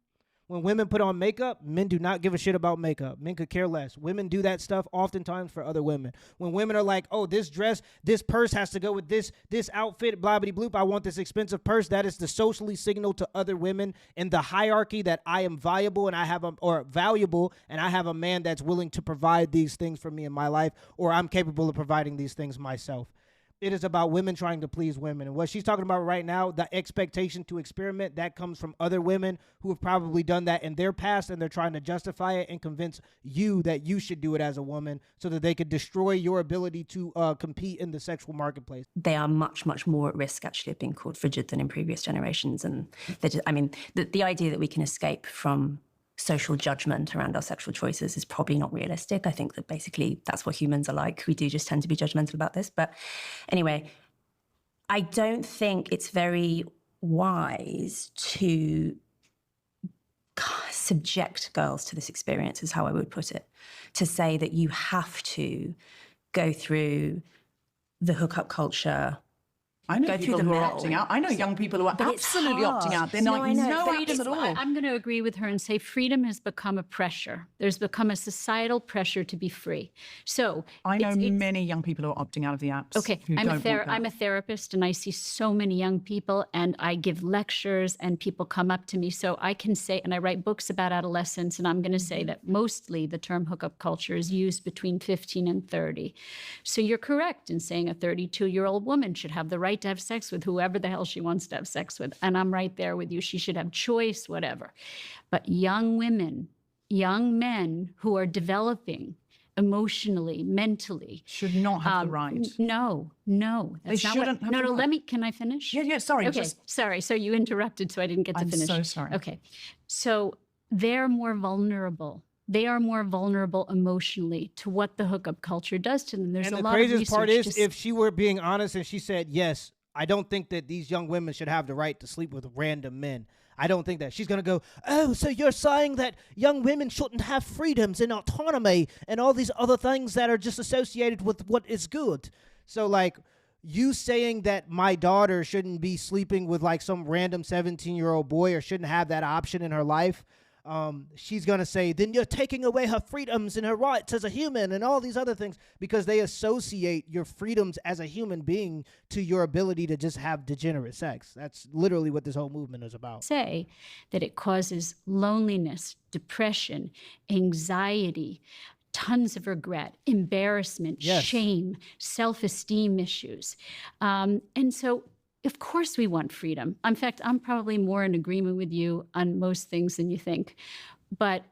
When women put on makeup, men do not give a shit about makeup. Men could care less. Women do that stuff oftentimes for other women. When women are like, oh, this dress, this purse has to go with this outfit, blah, blah, bloop, I want this expensive purse, that is the socially signal to other women in the hierarchy that I am valuable and I have a man that's willing to provide these things for me in my life, or I'm capable of providing these things myself. it is about women trying to please women. And what she's talking about right now, the expectation to experiment, that comes from other women who have probably done that in their past, and they're trying to justify it and convince you that you should do it as a woman so that they could destroy your ability to compete in the sexual marketplace. They are much, much more at risk, actually, of being called frigid than in previous generations. And the idea that we can escape from social judgment around our sexual choices is probably not realistic. I think that basically that's what humans are like. We do just tend to be judgmental about this. But anyway, I don't think it's very wise to subject girls to this experience, is how I would put it. To say that you have to go through the hookup culture. I know Go people through the who are mill. opting out. I know young people who are But it's absolutely hard. opting out. They're No, like, I know. no But freedom at all. I'm going to agree with her and say freedom has become a pressure. There's become a societal pressure to be free. So I know it's- many young people who are opting out of the apps. Okay, who I'm don't want that. I'm a therapist, and I see so many young people, and I give lectures, and people come up to me. So I can say, and I write books about adolescence, and I'm going to say that mostly the term hookup culture is used between 15 and 30. So you're correct in saying a 32-year-old woman should have the right to have sex with whoever the hell she wants to have sex with. And I'm right there with you. She should have choice, whatever. But young women, young men who are developing emotionally, mentally, should not have the right. No, that's not shouldn't have no, the no. right. Can I finish? Yeah, sorry. Okay, sorry. So you interrupted, so I didn't get to I'm finish. so sorry. Okay, so they're more vulnerable. They are more vulnerable emotionally to what the hookup culture does to them. There's And a the lot of craziest part research is, to if she were being honest and she said, yes, I don't think that these young women should have the right to sleep with random men. I don't think that. She's going to go, oh, so you're saying that young women shouldn't have freedoms and autonomy and all these other things that are just associated with what is good. So, like, you saying that my daughter shouldn't be sleeping with, like, some random 17-year-old boy or shouldn't have that option in her life, she's going to say, then you're taking away her freedoms and her rights as a human and all these other things, because they associate your freedoms as a human being to your ability to just have degenerate sex. That's literally what this whole movement is about. say that it causes loneliness, depression, anxiety, tons of regret, embarrassment, Yes. shame, self-esteem issues. And so, of course, we want freedom. In fact, I'm probably more in agreement with you on most things than you think. But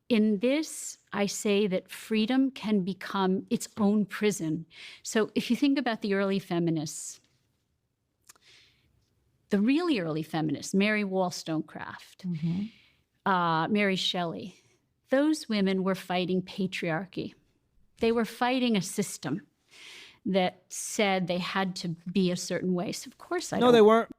in this, I say that freedom can become its own prison. So if you think about the early feminists, the really early feminists, Mary Wollstonecraft, Mary Shelley, those women were fighting patriarchy. They were fighting a system that said they had to be a certain way. So of course I No, don't. they weren't.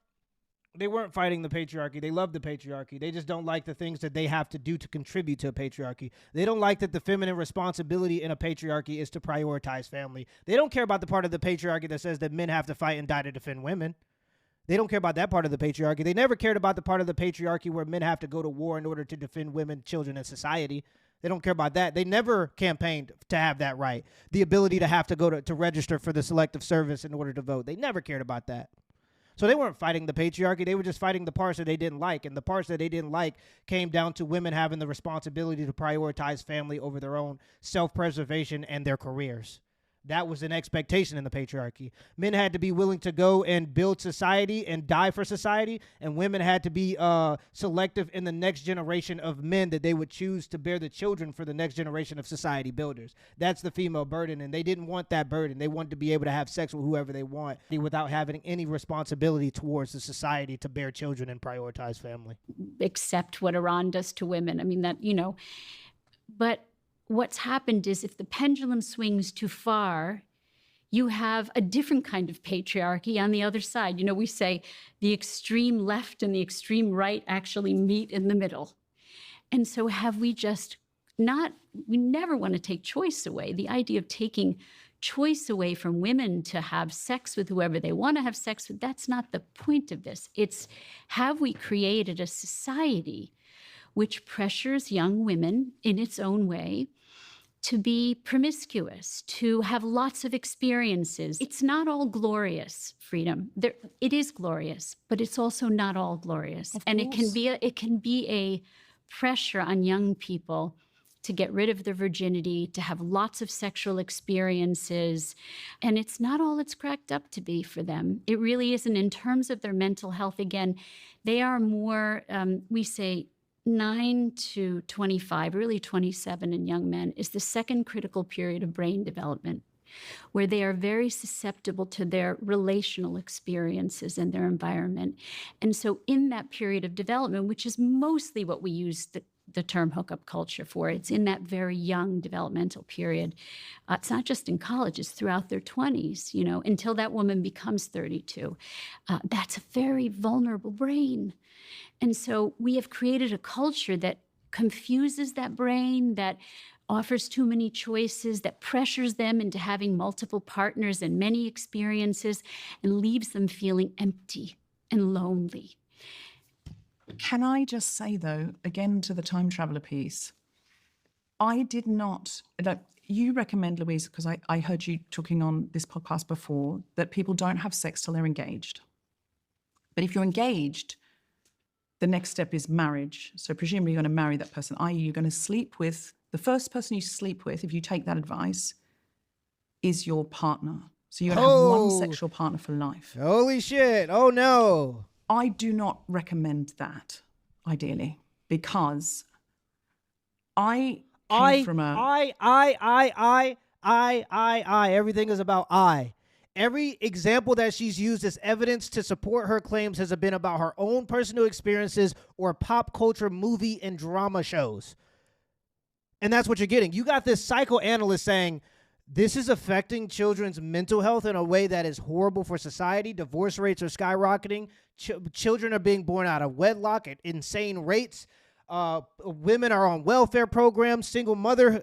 They weren't fighting the patriarchy. They love the patriarchy. They just don't like the things that they have to do to contribute to a patriarchy. They don't like that the feminine responsibility in a patriarchy is to prioritize family. They don't care about the part of the patriarchy that says that men have to fight and die to defend women. They don't care about that part of the patriarchy. They never cared about the part of the patriarchy where men have to go to war in order to defend women, children, and society. They don't care about that. They never campaigned to have that right. The ability to have to go to register for the selective service in order to vote. They never cared about that. So they weren't fighting the patriarchy. They were just fighting the parts that they didn't like. And the parts that they didn't like came down to women having the responsibility to prioritize family over their own self-preservation and their careers. That was an expectation in the patriarchy. Men had to be willing to go and build society and die for society, and women had to be selective in the next generation of men that they would choose to bear the children for the next generation of society builders. That's the female burden, and they didn't want that burden. They wanted to be able to have sex with whoever they want without having any responsibility towards the society to bear children and prioritize family. Accept what Iran does to women. I mean, that, but what's happened is if the pendulum swings too far, you have a different kind of patriarchy on the other side. We say the extreme left and the extreme right actually meet in the middle. And so have we just we never want to take choice away. The idea of taking choice away from women to have sex with whoever they want to have sex with, that's not the point of this. It's, have we created a society which pressures young women in its own way to be promiscuous, to have lots of experiences. It's not all glorious, freedom. It is glorious, but it's also not all glorious. And it can be a pressure on young people to get rid of their virginity, to have lots of sexual experiences. And it's not all it's cracked up to be for them. It really isn't. In terms of their mental health, again, they are more, we say 9 to 25, really 27 in young men, is the second critical period of brain development, where they are very susceptible to their relational experiences and their environment. And so in that period of development, which is mostly what we use the term hookup culture for, it's in that very young developmental period. It's not just in college, it's throughout their 20s, until that woman becomes 32. That's a very vulnerable brain. And so we have created a culture that confuses that brain, that offers too many choices, that pressures them into having multiple partners and many experiences, and leaves them feeling empty and lonely. Can I just say, though, again to the time traveler piece, I did not, you recommend, Louise, because I heard you talking on this podcast before, that people don't have sex till they're engaged. But if you're engaged, the next step is marriage. So presumably you're going to marry that person, i.e. you're going to sleep with, the first person you sleep with, if you take that advice, is your partner. So you're going to have one sexual partner for life. Holy shit. Oh, no. I do not recommend that, ideally, because I came from a... Everything is about I. Every example that she's used as evidence to support her claims has been about her own personal experiences or pop culture movie and drama shows. And that's what you're getting. You got this psychoanalyst saying, this is affecting children's mental health in a way that is horrible for society. Divorce rates are skyrocketing. Children are being born out of wedlock at insane rates. Women are on welfare programs. Single mothers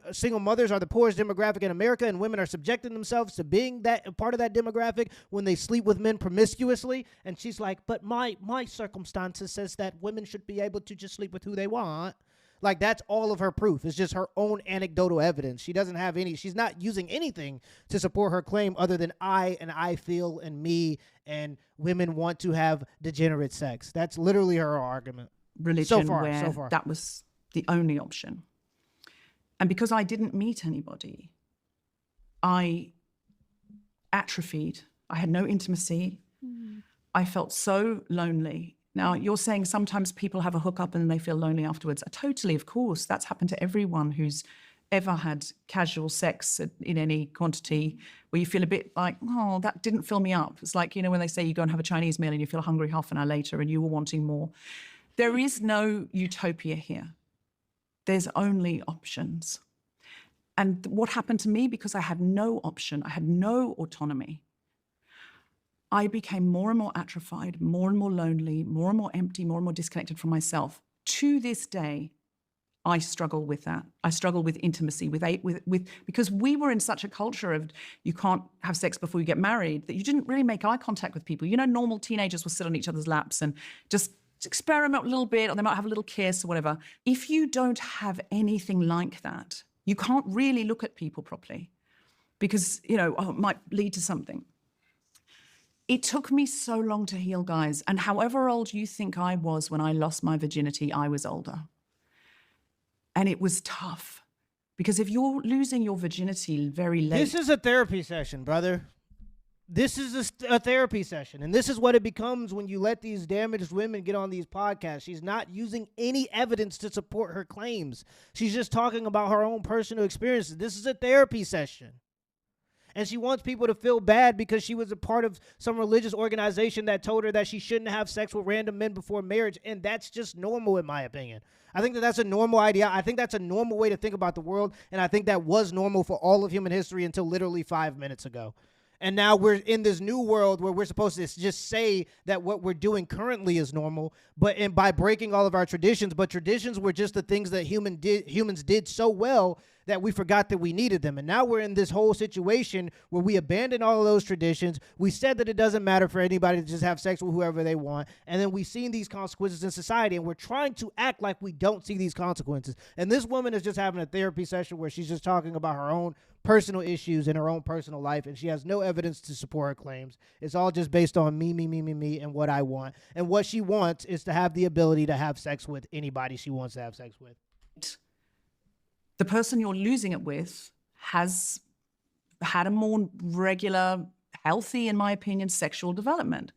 are the poorest demographic in America, and women are subjecting themselves to being that part of that demographic when they sleep with men promiscuously. And she's like, but my circumstances says that women should be able to just sleep with who they want. Like, that's all of her proof. It's just her own anecdotal evidence. She doesn't have she's not using anything to support her claim other than I feel and me and women want to have degenerate sex. That's literally her argument. Religion so far. That was the only option. And because I didn't meet anybody, I atrophied. I had no intimacy. I felt so lonely. Now, you're saying sometimes people have a hookup and they feel lonely afterwards. Totally, of course. That's happened to everyone who's ever had casual sex in any quantity where you feel a bit like, oh, that didn't fill me up. It's like, when they say you go and have a Chinese meal and you feel hungry half an hour later and you were wanting more. There is no utopia here. There's only options. And what happened to me, because I had no option, I had no autonomy, I became more and more atrophied, more and more lonely, more and more empty, more and more disconnected from myself. To this day, I struggle with that. I struggle with intimacy, because we were in such a culture of you can't have sex before you get married, that you didn't really make eye contact with people. Normal teenagers will sit on each other's laps and just experiment a little bit, or they might have a little kiss or whatever. If you don't have anything like that, you can't really look at people properly because, it might lead to something. It took me so long to heal, guys. And however old you think I was when I lost my virginity, I was older. And it was tough because if you're losing your virginity very late... This is a therapy session, brother. This is a therapy session. And this is what it becomes when you let these damaged women get on these podcasts. She's not using any evidence to support her claims. She's just talking about her own personal experiences. This is a therapy session. And she wants people to feel bad because she was a part of some religious organization that told her that she shouldn't have sex with random men before marriage. And that's just normal, in my opinion. I think that that's a normal idea. I think that's a normal way to think about the world. And I think that was normal for all of human history until literally 5 minutes ago. And now we're in this new world where we're supposed to just say that what we're doing currently is normal, and by breaking all of our traditions. But traditions were just the things that humans did so well that we forgot that we needed them. And now we're in this whole situation where we abandon all of those traditions. We said that it doesn't matter for anybody to just have sex with whoever they want. And then we've seen these consequences in society, and we're trying to act like we don't see these consequences. And this woman is just having a therapy session where she's just talking about her own personal issues in her own personal life, and she has no evidence to support her claims. It's all just based on me, and what I want. And what she wants is to have the ability to have sex with anybody she wants to have sex with. the person you're losing it with has had a more regular, healthy, in my opinion, sexual development.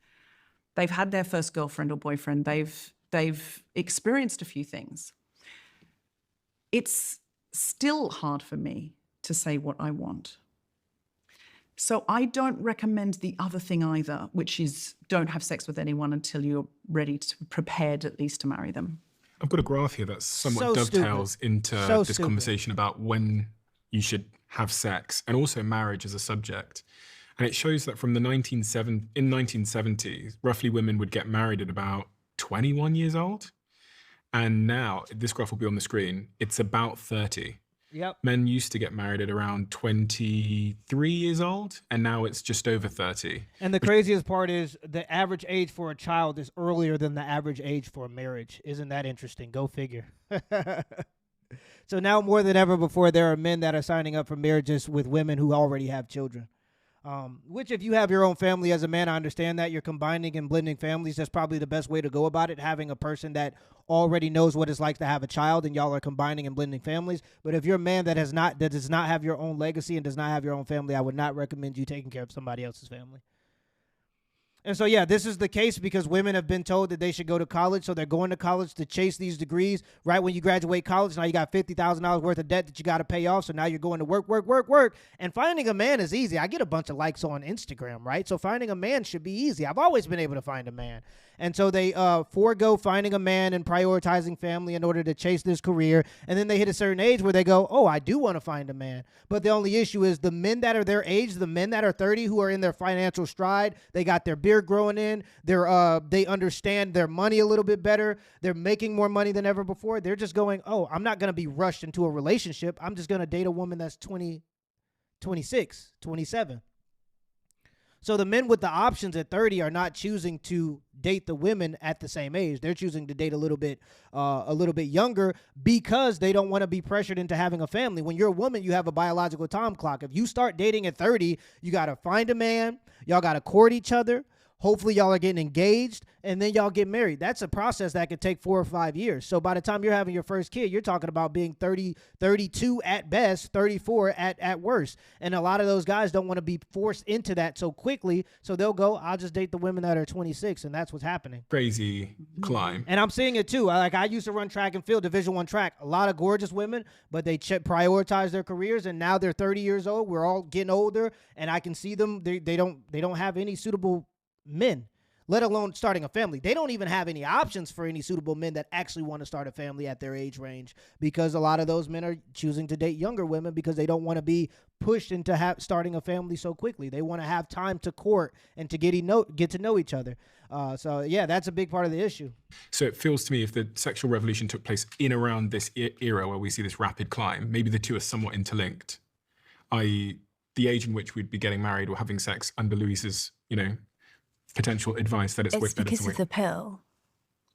They've had their first girlfriend or boyfriend. They've experienced a few things. It's still hard for me to say what I want. So I don't recommend the other thing either, which is don't have sex with anyone until you're ready to, prepared at least to marry them. I've got a graph here that somewhat So dovetails stupid. into So this stupid. conversation about when you should have sex and also marriage as a subject. And it shows that from the 1970s, roughly women would get married at about 21 years old. And now, this graph will be on the screen, it's about 30. Yep. Men used to get married at around 23 years old, and now it's just over 30. And the craziest part is the average age for a child is earlier than the average age for marriage. Isn't that interesting? Go figure. So now more than ever before, there are men that are signing up for marriages with women who already have children. Which if you have your own family as a man, I understand that you're combining and blending families. That's probably the best way to go about it, having a person that already knows what it's like to have a child and y'all are combining and blending families. But if you're a man that does not have your own legacy and does not have your own family, I would not recommend you taking care of somebody else's family. And so, yeah, this is the case because women have been told that they should go to college, so they're going to college to chase these degrees. Right when you graduate college, now you got $50,000 worth of debt that you got to pay off, so now you're going to work. And finding a man is easy. I get a bunch of likes on Instagram, right? So finding a man should be easy. I've always been able to find a man. And so they forego finding a man and prioritizing family in order to chase this career. And then they hit a certain age where they go, oh, I do want to find a man. But the only issue is the men that are their age, the men that are 30 who are in their financial stride, they got their beard growing in, they understand their money a little bit better, they're making more money than ever before. They're just going, oh, I'm not going to be rushed into a relationship. I'm just going to date a woman that's 20, 26, 27. So the men with the options at 30 are not choosing to date the women at the same age. They're choosing to date a little bit younger because they don't want to be pressured into having a family. When you're a woman, you have a biological time clock. If you start dating at 30, you got to find a man. Y'all got to court each other. Hopefully y'all are getting engaged and then y'all get married. That's a process that could take 4 or 5 years. So by the time you're having your first kid, you're talking about being 30, 32 at best, 34 at worst. And a lot of those guys don't want to be forced into that so quickly. So they'll go, I'll just date the women that are 26. And that's what's happening. Crazy climb. And I'm seeing it too. I used to run track and field, Division I track. A lot of gorgeous women, but they prioritize their careers. And now they're 30 years old. We're all getting older. And I can see them. They don't have any suitable men, let alone starting a family. They don't even have any options for any suitable men that actually want to start a family at their age range, because a lot of those men are choosing to date younger women because they don't want to be pushed into starting a family so quickly. They want to have time to court and to get to know each other. So yeah, that's a big part of the issue. So it feels to me if the sexual revolution took place in around this era where we see this rapid climb, maybe the two are somewhat interlinked, i.e. the age in which we'd be getting married or having sex under Louise's, potential advice that it's better to wait. It's because of the pill.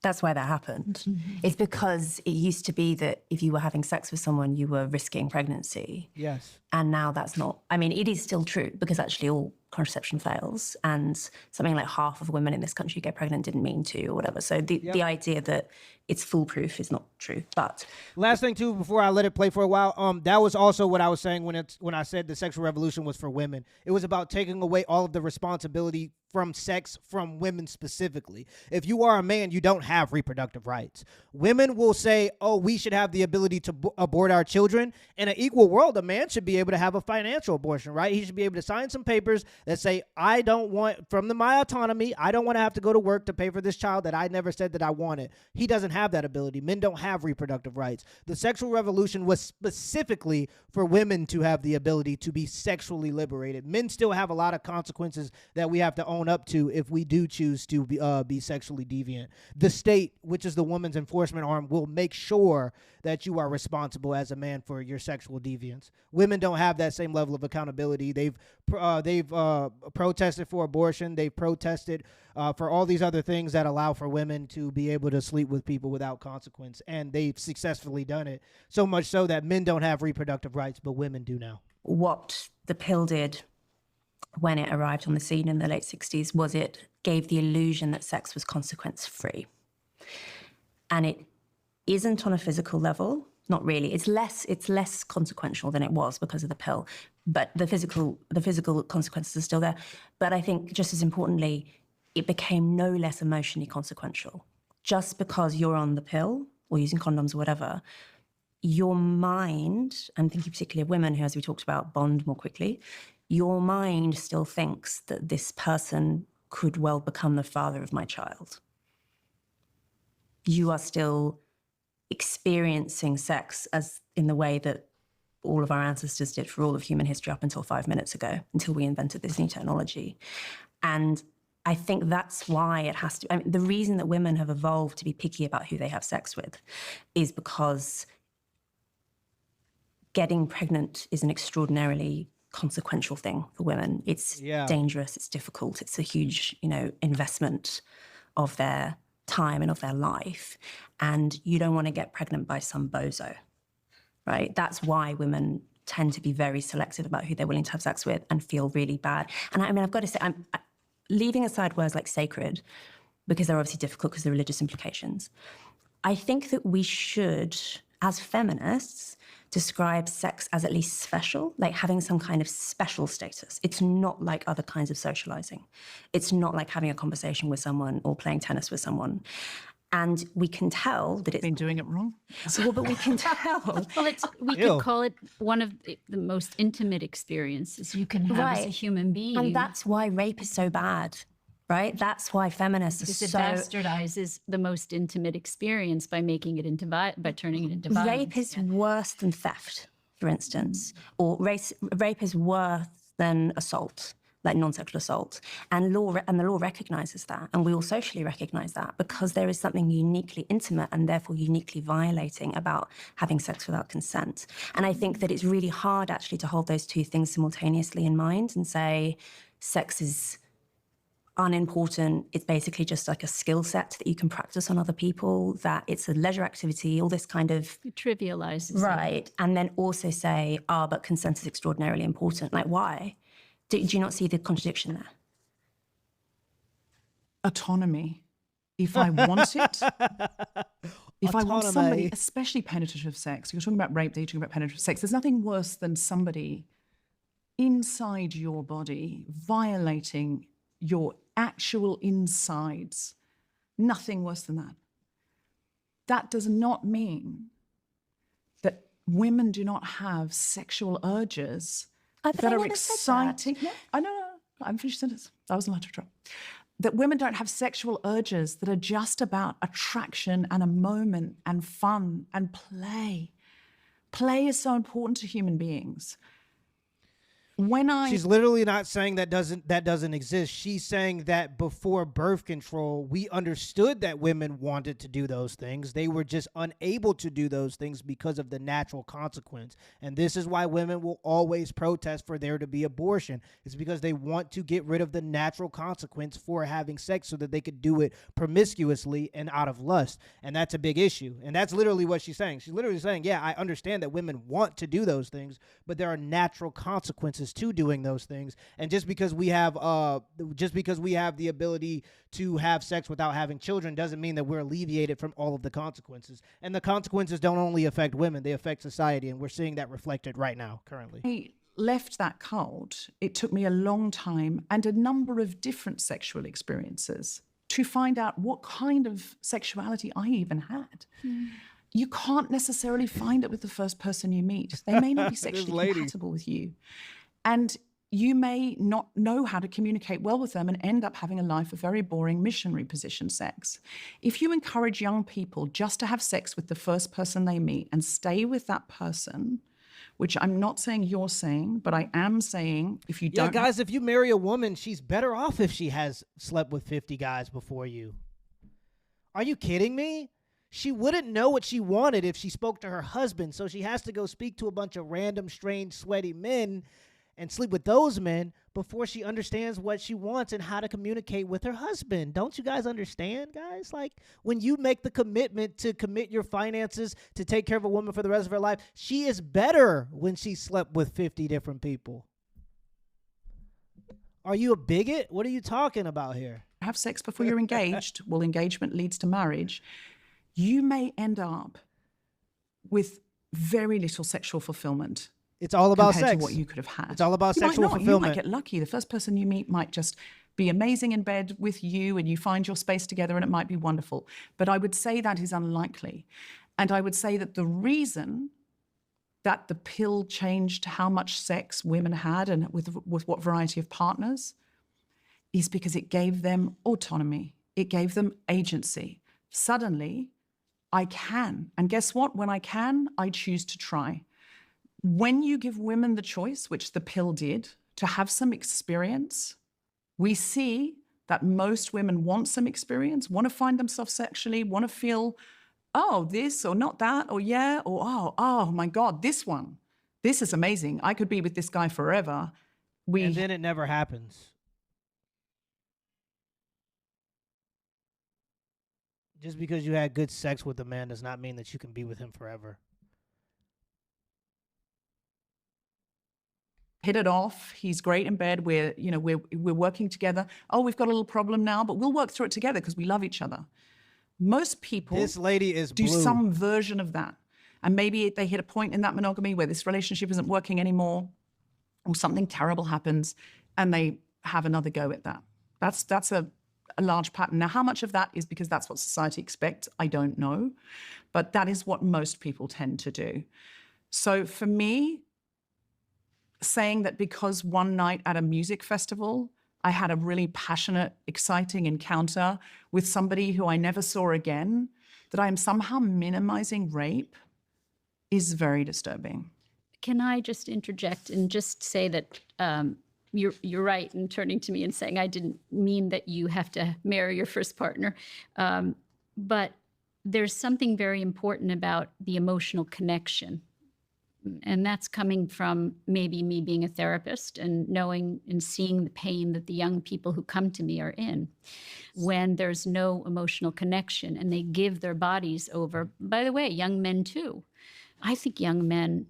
That's why that happened. It's because it used to be that if you were having sex with someone, you were risking pregnancy. Yes. And now that's not, it is still true because actually all contraception fails and something like half of women in this country get pregnant didn't mean to or whatever. So the idea that it's foolproof is not true. But last thing too, before I let it play for a while, that was also what I was saying when I said the sexual revolution was for women. It was about taking away all of the responsibility from sex from women specifically. If you are a man, you don't have reproductive rights. Women will say, oh, we should have the ability to abort our children. In an equal world, a man should be able to have a financial abortion, right? He should be able to sign some papers that say, I don't want, from my autonomy, I don't want to have to go to work to pay for this child that I never said that I wanted. He doesn't have that ability. Men don't have reproductive rights. The sexual revolution was specifically for women to have the ability to be sexually liberated. Men still have a lot of consequences that we have to own up to if we do choose to be sexually deviant. The state, which is the woman's enforcement arm, will make sure that you are responsible as a man for your sexual deviance. Women don't have that same level of accountability. They've protested for abortion. They've protested for all these other things that allow for women to be able to sleep with people without consequence, and they've successfully done it. So much so that men don't have reproductive rights, but women do now. What the pill did when it arrived on the scene in the late 60s was it gave the illusion that sex was consequence-free. And it isn't on a physical level. not really. It's less consequential than it was because of the pill, but the physical consequences are still there. But I think just as importantly, it became no less emotionally consequential. Just because you're on the pill or using condoms or whatever, your mind, I'm thinking particularly of women who, as we talked about, bond more quickly, your mind still thinks that this person could well become the father of my child. You are still experiencing sex as in the way that all of our ancestors did for all of human history up until 5 minutes ago, until we invented this new technology. And I think that's why it has to, I mean, the reason that women have evolved to be picky about who they have sex with is because getting pregnant is an extraordinarily consequential thing for women. It's dangerous, it's difficult, it's a huge, investment of their time and of their life. And you don't want to get pregnant by some bozo, right? That's why women tend to be very selective about who they're willing to have sex with and feel really bad. And I mean, I've got to say, I'm leaving aside words like sacred, because they're obviously difficult because of the religious implications. I think that we should, as feminists, describe sex as at least special, like having some kind of special status. It's not like other kinds of socializing. It's not like having a conversation with someone or playing tennis with someone. And we can tell that it's been doing it wrong. Well, but we can tell. Well, we could call it one of the most intimate experiences you can have as a human being. And that's why rape is so bad, right? That's why feminists because are it so... bastardizes the most intimate experience by making it into by turning it into violence. Rape is worse than theft, for instance, or rape is worse than assault, like non-sexual assault. And the law recognizes that, and we all socially recognize that, because there is something uniquely intimate and therefore uniquely violating about having sex without consent. And I think that it's really hard actually to hold those two things simultaneously in mind and say sex is unimportant, it's basically just like a skill set that you can practice on other people, that it's a leisure activity, all this kind of... It trivializes Right. And then also say, but consent is extraordinarily important. Like, why? Do you not see the contradiction there? Autonomy. If I want it, if I want somebody, especially penetrative sex, you're talking about rape, you're talking about penetrative sex, there's nothing worse than somebody inside your body violating your actual insides. Nothing worse than that. That does not mean that women do not have sexual urges that are exciting. No, I know. I'm finished sentence. I wasn't allowed to interrupt. That women don't have sexual urges that are just about attraction and a moment and fun and play. Play is so important to human beings. She's literally not saying that doesn't exist. She's saying that before birth control, we understood that women wanted to do those things. They were just unable to do those things because of the natural consequence. And this is why women will always protest for there to be abortion. It's because they want to get rid of the natural consequence for having sex so that they could do it promiscuously and out of lust. And that's a big issue. And that's literally what she's saying. She's literally saying, yeah, I understand that women want to do those things, but there are natural consequences to doing those things. And just because we have the ability to have sex without having children doesn't mean that we're alleviated from all of the consequences. And the consequences don't only affect women, they affect society, and we're seeing that reflected right now currently. I left that cult. It took me a long time and a number of different sexual experiences to find out what kind of sexuality I even had. You can't necessarily find it with the first person you meet. They may not be sexually compatible with you. And you may not know how to communicate well with them and end up having a life of very boring missionary position sex. If you encourage young people just to have sex with the first person they meet and stay with that person, which I'm not saying you're saying, but I am saying if you don't... Yeah, guys, if you marry a woman, she's better off if she has slept with 50 guys before you. Are you kidding me? She wouldn't know what she wanted if she spoke to her husband, so she has to go speak to a bunch of random, strange, sweaty men and sleep with those men before she understands what she wants and how to communicate with her husband. Don't you guys understand, guys? Like, when you make the commitment to commit your finances to take care of a woman for the rest of her life, she is better when she slept with 50 different people. Are you a bigot? What are you talking about here? Have sex before you're engaged. Well, engagement leads to marriage. You may end up with very little sexual fulfillment. It's all about compared sex. to what you could have had. It's all about you sexual might not. fulfillment. You might get lucky. The first person you meet might just be amazing in bed with you and you find your space together and it might be wonderful. But I would say that is unlikely. And I would say that the reason that the pill changed how much sex women had and with what variety of partners is because it gave them autonomy. It gave them agency. Suddenly, I can. And guess what? When I can, I choose to try. When you give women the choice, which the pill did, to have some experience, we see that most women want some experience, want to find themselves sexually, want to feel, oh, this or not that, or yeah, or oh my God, this one. This is amazing. I could be with this guy forever. And then it never happens. Just because you had good sex with a man does not mean that you can be with him forever. Hit it off. He's great in bed. We're working together. Oh, we've got a little problem now, but we'll work through it together because we love each other. Most people This lady is do blue. some version of that. And maybe they hit a point in that monogamy where this relationship isn't working anymore, or something terrible happens, and they have another go at that. That's a large pattern. Now, how much of that is because that's what society expects? I don't know. But that is what most people tend to do. So for me, saying that because one night at a music festival, I had a really passionate, exciting encounter with somebody who I never saw again, that I am somehow minimizing rape is very disturbing. Can I just interject and just say that you're right in turning to me and saying I didn't mean that you have to marry your first partner, but there's something very important about the emotional connection. And that's coming from maybe me being a therapist and knowing and seeing the pain that the young people who come to me are in when there's no emotional connection and they give their bodies over. By the way, young men too. I think young men,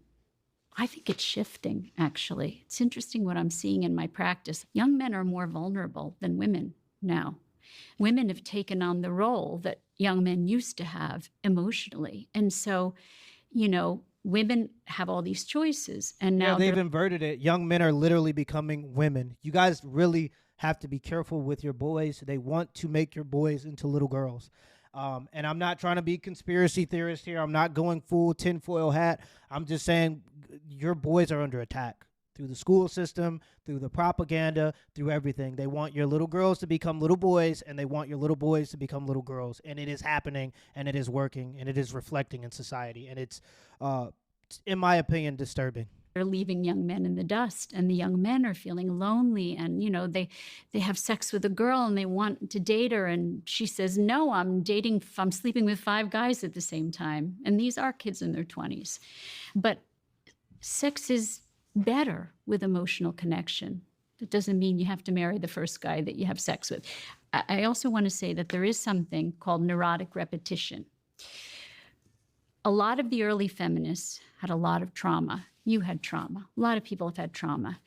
I think it's shifting, actually. It's interesting what I'm seeing in my practice. Young men are more vulnerable than women now. Women have taken on the role that young men used to have emotionally. And so, women have all these choices, and now they've inverted it. Young men are literally becoming women. You guys really have to be careful with your boys. They want to make your boys into little girls. And I'm not trying to be conspiracy theorist here. I'm not going full tinfoil hat. I'm just saying your boys are under attack through the school system, through the propaganda, through everything. They want your little girls to become little boys, and they want your little boys to become little girls. And it is happening, and it is working, and it is reflecting in society. And it's, in my opinion, disturbing. They're leaving young men in the dust, and the young men are feeling lonely, and they have sex with a girl and they want to date her, and she says, no, I'm sleeping with 5 guys at the same time. And these are kids in their 20s. But sex is better with emotional connection. That doesn't mean you have to marry the first guy that you have sex with. I also want to say that there is something called neurotic repetition. A lot of the early feminists had a lot of trauma. You had trauma. A lot of people have had trauma.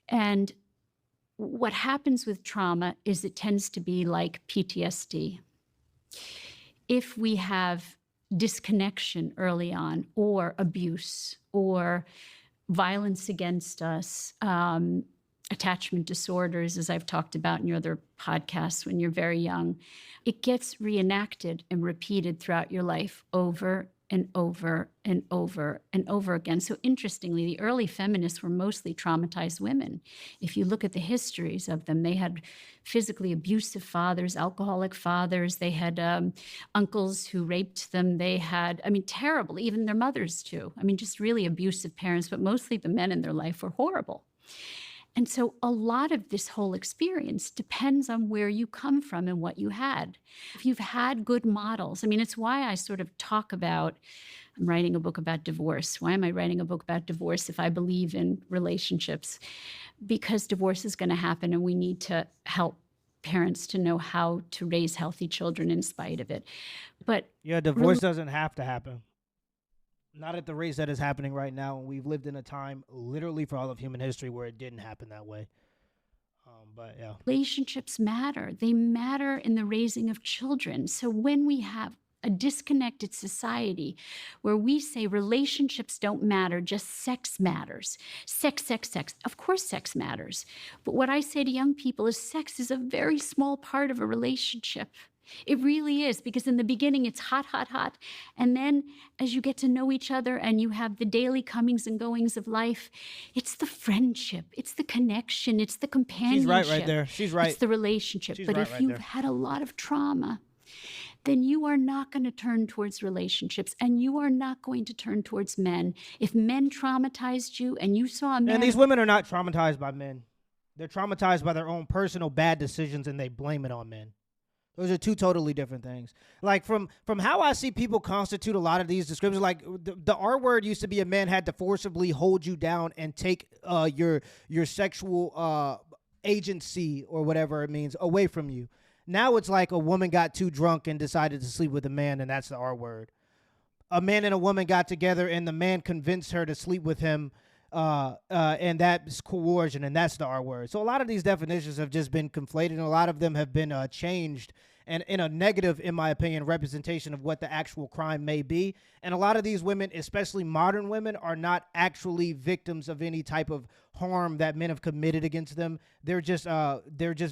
And what happens with trauma is it tends to be like PTSD. If we have disconnection early on, or abuse, or violence against us, attachment disorders, as I've talked about in your other podcasts when you're very young, it gets reenacted and repeated throughout your life over and over and over and over again. So interestingly, the early feminists were mostly traumatized women. If you look at the histories of them, they had physically abusive fathers, alcoholic fathers. They had uncles who raped them. They had, terrible, even their mothers too. Just really abusive parents, but mostly the men in their life were horrible. And so a lot of this whole experience depends on where you come from and what you had. If you've had good models, it's why I sort of talk about, I'm writing a book about divorce. Why am I writing a book about divorce if I believe in relationships? Because divorce is going to happen, and we need to help parents to know how to raise healthy children in spite of it. But yeah, divorce doesn't have to happen. Not at the rates that is happening right now. And we've lived in a time, literally for all of human history, where it didn't happen that way. But yeah. Relationships matter. They matter in the raising of children. So when we have a disconnected society where we say relationships don't matter, just sex matters. Sex, sex, sex. Of course, sex matters. But what I say to young people is sex is a very small part of a relationship. It really is, because in the beginning it's hot, hot, hot. And then as you get to know each other and you have the daily comings and goings of life, it's the friendship, it's the connection, it's the companionship. She's right there. She's right. It's the relationship. She's but right if right you've there. had a lot of trauma, then you are not going to turn towards relationships, and you are not going to turn towards men. If men traumatized you and you saw a man... And these women are not traumatized by men. They're traumatized by their own personal bad decisions, and they blame it on men. Those are two totally different things. Like from how I see people constitute a lot of these descriptions, like the R word used to be a man had to forcibly hold you down and take your sexual agency or whatever it means away from you. Now it's like a woman got too drunk and decided to sleep with a man, and that's the R word. A man and a woman got together, and the man convinced her to sleep with him, and that's coercion, and that's the R word. So a lot of these definitions have just been conflated, and a lot of them have been changed, and in a negative, in my opinion, representation of what the actual crime may be. And a lot of these women, especially modern women, are not actually victims of any type of harm that men have committed against them. They're just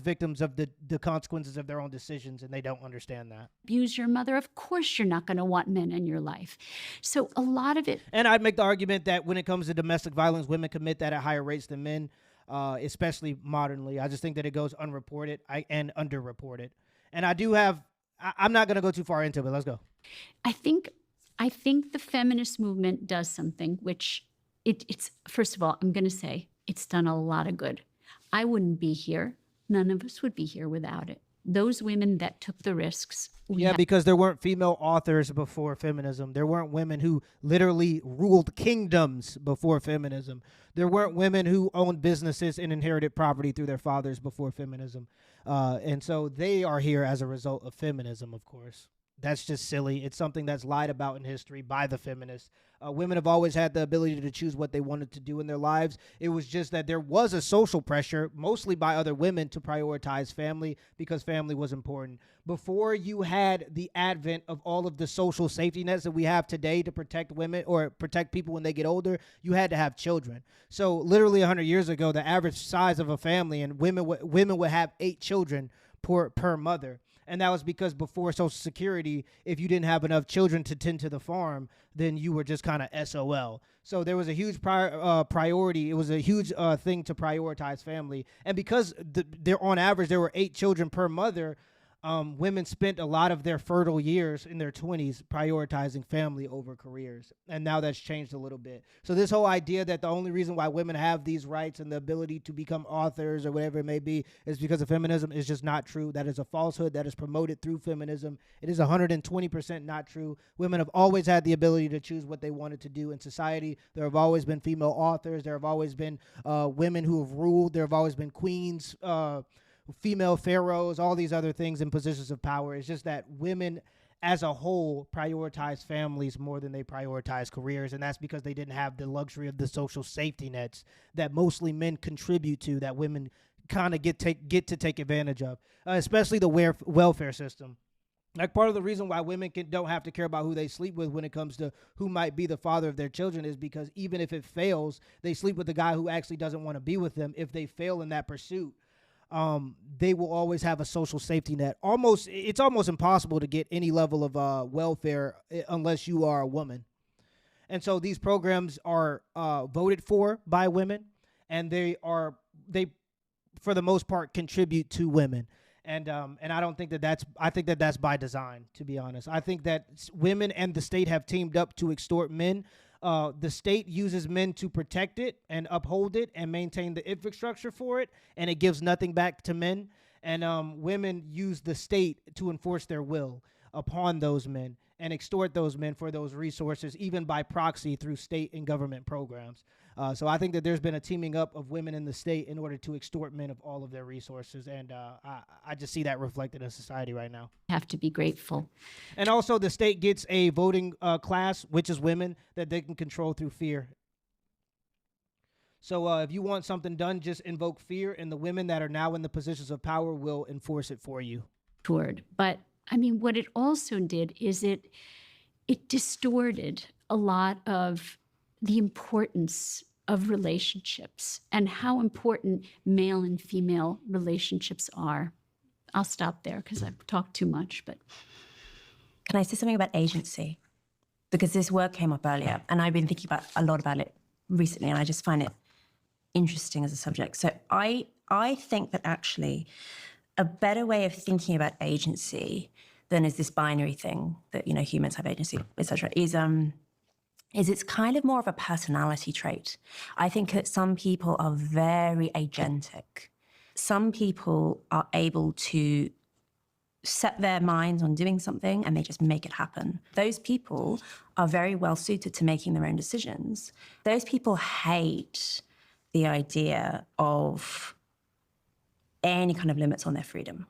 victims of the consequences of their own decisions, and they don't understand that. Abuse your mother, of course you're not going to want men in your life. So a lot of it... And I'd make the argument that when it comes to domestic violence, women commit that at higher rates than men, especially modernly. I just think that it goes unreported and underreported. And I do have... I'm not going to go too far into it, but let's go. I think the feminist movement does something which it's first of all, I'm going to say it's done a lot of good. I wouldn't be here. None of us would be here without it. Those women that took the risks. Because there weren't female authors before feminism. There weren't women who literally ruled kingdoms before feminism. There weren't women who owned businesses and inherited property through their fathers before feminism. And so they are here as a result of feminism, of course. That's just silly. It's something that's lied about in history by the feminists. Women have always had the ability to choose what they wanted to do in their lives. It was just that there was a social pressure, mostly by other women, to prioritize family because family was important. Before you had the advent of all of the social safety nets that we have today to protect women or protect people when they get older, you had to have children. So literally 100 years ago, the average size of a family, and women would have 8 children per mother. And that was because before Social Security, if you didn't have enough children to tend to the farm, then you were just kind of SOL. So there was a huge priority. It was a huge thing to prioritize family. And because on average there were 8 children per mother, women spent a lot of their fertile years in their 20s prioritizing family over careers. And now that's changed a little bit. So this whole idea that the only reason why women have these rights and the ability to become authors or whatever it may be is because of feminism is just not true. That is a falsehood that is promoted through feminism. It is 120% not true. Women have always had the ability to choose what they wanted to do in society. There have always been female authors. There have always been women who have ruled. There have always been queens, female pharaohs, all these other things in positions of power. It's just that women as a whole prioritize families more than they prioritize careers, and that's because they didn't have the luxury of the social safety nets that mostly men contribute to, that women kind of get to take advantage of, especially the welfare system. Like, part of the reason why women don't have to care about who they sleep with when it comes to who might be the father of their children is because even if it fails, they sleep with the guy who actually doesn't want to be with them. If they fail in that pursuit, they will always have a social safety net. It's almost impossible to get any level of welfare unless you are a woman. And so these programs are voted for by women, and they for the most part contribute to women. And I don't think I think that's by design, to be honest. I think that women and the state have teamed up to extort men. The state uses men to protect it and uphold it and maintain the infrastructure for it, and it gives nothing back to men. And women use the state to enforce their will upon those men and extort those men for those resources, even by proxy through state and government programs. So I think that there's been a teaming up of women in the state in order to extort men of all of their resources. And I just see that reflected in society right now. Have to be grateful. And also the state gets a voting class, which is women, that they can control through fear. So if you want something done, just invoke fear, and the women that are now in the positions of power will enforce it for you. But I mean, what it also did is it distorted a lot of the importance of relationships and how important male and female relationships are. I'll stop there because I've talked too much, but. Can I say something about agency? Because this word came up earlier, and I've been thinking a lot about it recently, and I just find it interesting as a subject. So I think that actually a better way of thinking about agency than is this binary thing that, you know, humans have agency, etc., is it's kind of more of a personality trait. I think that some people are very agentic. Some people are able to set their minds on doing something and they just make it happen. Those people are very well suited to making their own decisions. Those people hate the idea of any kind of limits on their freedom.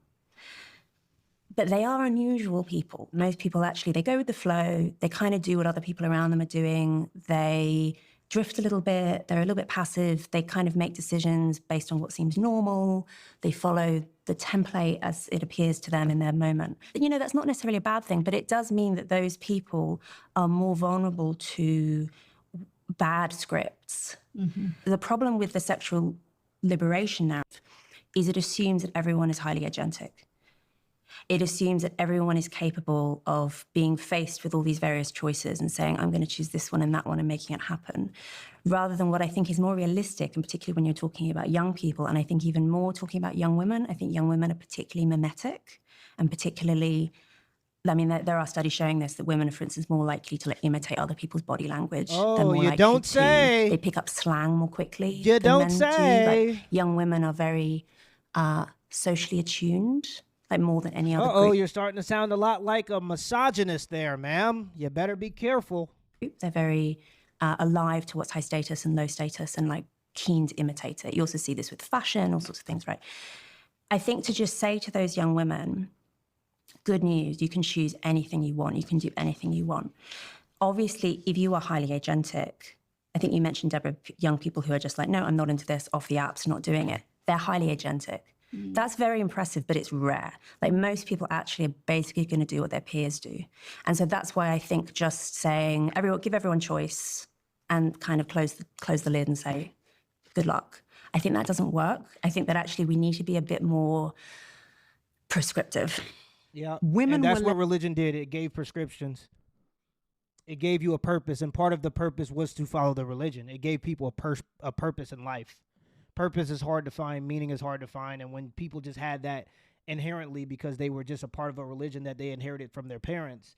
But they are unusual people. Most people actually, they go with the flow. They kind of do what other people around them are doing. They drift a little bit. They're a little bit passive. They kind of make decisions based on what seems normal. They follow the template as it appears to them in their moment. You know, that's not necessarily a bad thing, but it does mean that those people are more vulnerable to bad scripts. Mm-hmm. The problem with the sexual liberation narrative is it assumes that everyone is highly agentic. It assumes that everyone is capable of being faced with all these various choices and saying, I'm going to choose this one and that one and making it happen, rather than what I think is more realistic, and particularly when you're talking about young people, and I think even more talking about young women. I think young women are particularly mimetic, and particularly, I mean, there are studies showing this, that women are, for instance, more likely to imitate other people's body language. Oh, They're more you likely don't to, say. They pick up slang more quickly. You than don't men say. do. Like, young women are very socially attuned, like more than any other Uh-oh, group. you're starting to sound a lot like a misogynist there, ma'am. You better be careful. They're very alive to what's high status and low status and like keen to imitate it. You also see this with fashion, all sorts of things, right? I think to just say to those young women, good news, you can choose anything you want. You can do anything you want. Obviously, if you are highly agentic, I think you mentioned, Deborah, young people who are just like, no, I'm not into this, off the apps, not doing it. They're highly agentic. That's very impressive, but it's rare. Like, most people actually are basically going to do what their peers do. And so that's why I think just saying, give everyone choice and kind of close the lid and say, good luck. I think that doesn't work. I think that actually we need to be a bit more prescriptive. Yeah, Women and that's were what religion did. It gave prescriptions. It gave you a purpose, and part of the purpose was to follow the religion. It gave people a purpose in life. Purpose is hard to find, meaning is hard to find, and when people just had that inherently because they were just a part of a religion that they inherited from their parents,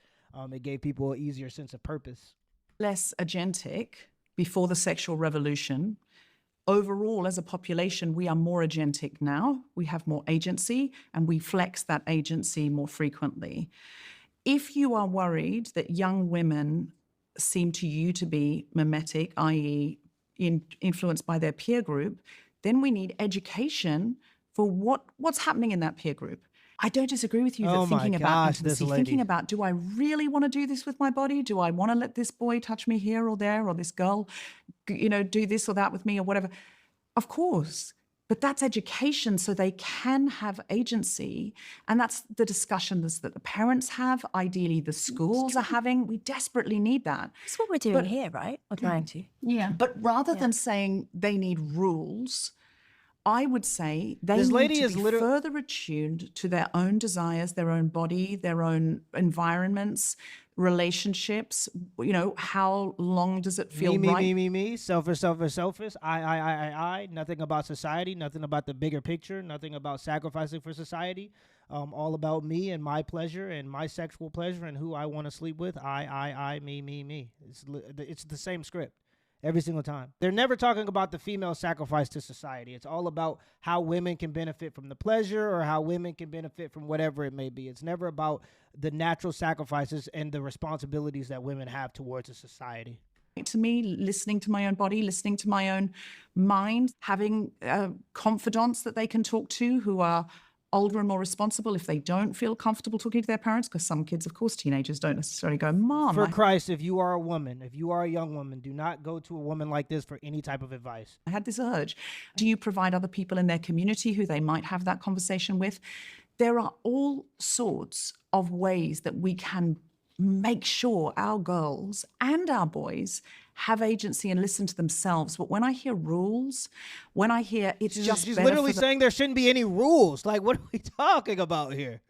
it gave people an easier sense of purpose. Less agentic before the sexual revolution. Overall, as a population, we are more agentic now. We have more agency, and we flex that agency more frequently. If you are worried that young women seem to you to be mimetic, i.e., influenced by their peer group, then we need education for what's happening in that peer group. I don't disagree with you that thinking about intimacy, thinking about, do I really want to do this with my body? Do I want to let this boy touch me here or there, or this girl, you know, do this or that with me or whatever? Of course. But that's education, so they can have agency. And that's the discussions that the parents have, ideally the schools are having. We desperately need that. That's what we're doing here, right? Or trying to. Yeah. But rather than saying they need rules, I would say they This need lady to is be further attuned to their own desires, their own body, their own environments, relationships. You know, how long does it feel right? Me, selfish, I. Nothing about society, nothing about the bigger picture, nothing about sacrificing for society. All about me and my pleasure and my sexual pleasure and who I want to sleep with. I, me. It's the same script every single time. They're never talking about the female sacrifice to society. It's all about how women can benefit from the pleasure or how women can benefit from whatever it may be. It's never about the natural sacrifices and the responsibilities that women have towards a society. To me, listening to my own body, listening to my own mind, having confidants that they can talk to who are older and more responsible if they don't feel comfortable talking to their parents, because some kids, of course, teenagers don't necessarily go, Mom. For Christ, if you are a woman, if you are a young woman, do not go to a woman like this for any type of advice. I had this urge. Do you provide other people in their community who they might have that conversation with? there are all sorts of ways that we can make sure our girls and our boys have agency and listen to themselves. But when I hear rules, when I hear it's just She's better literally for saying there shouldn't be any rules. Like, what are we talking about here?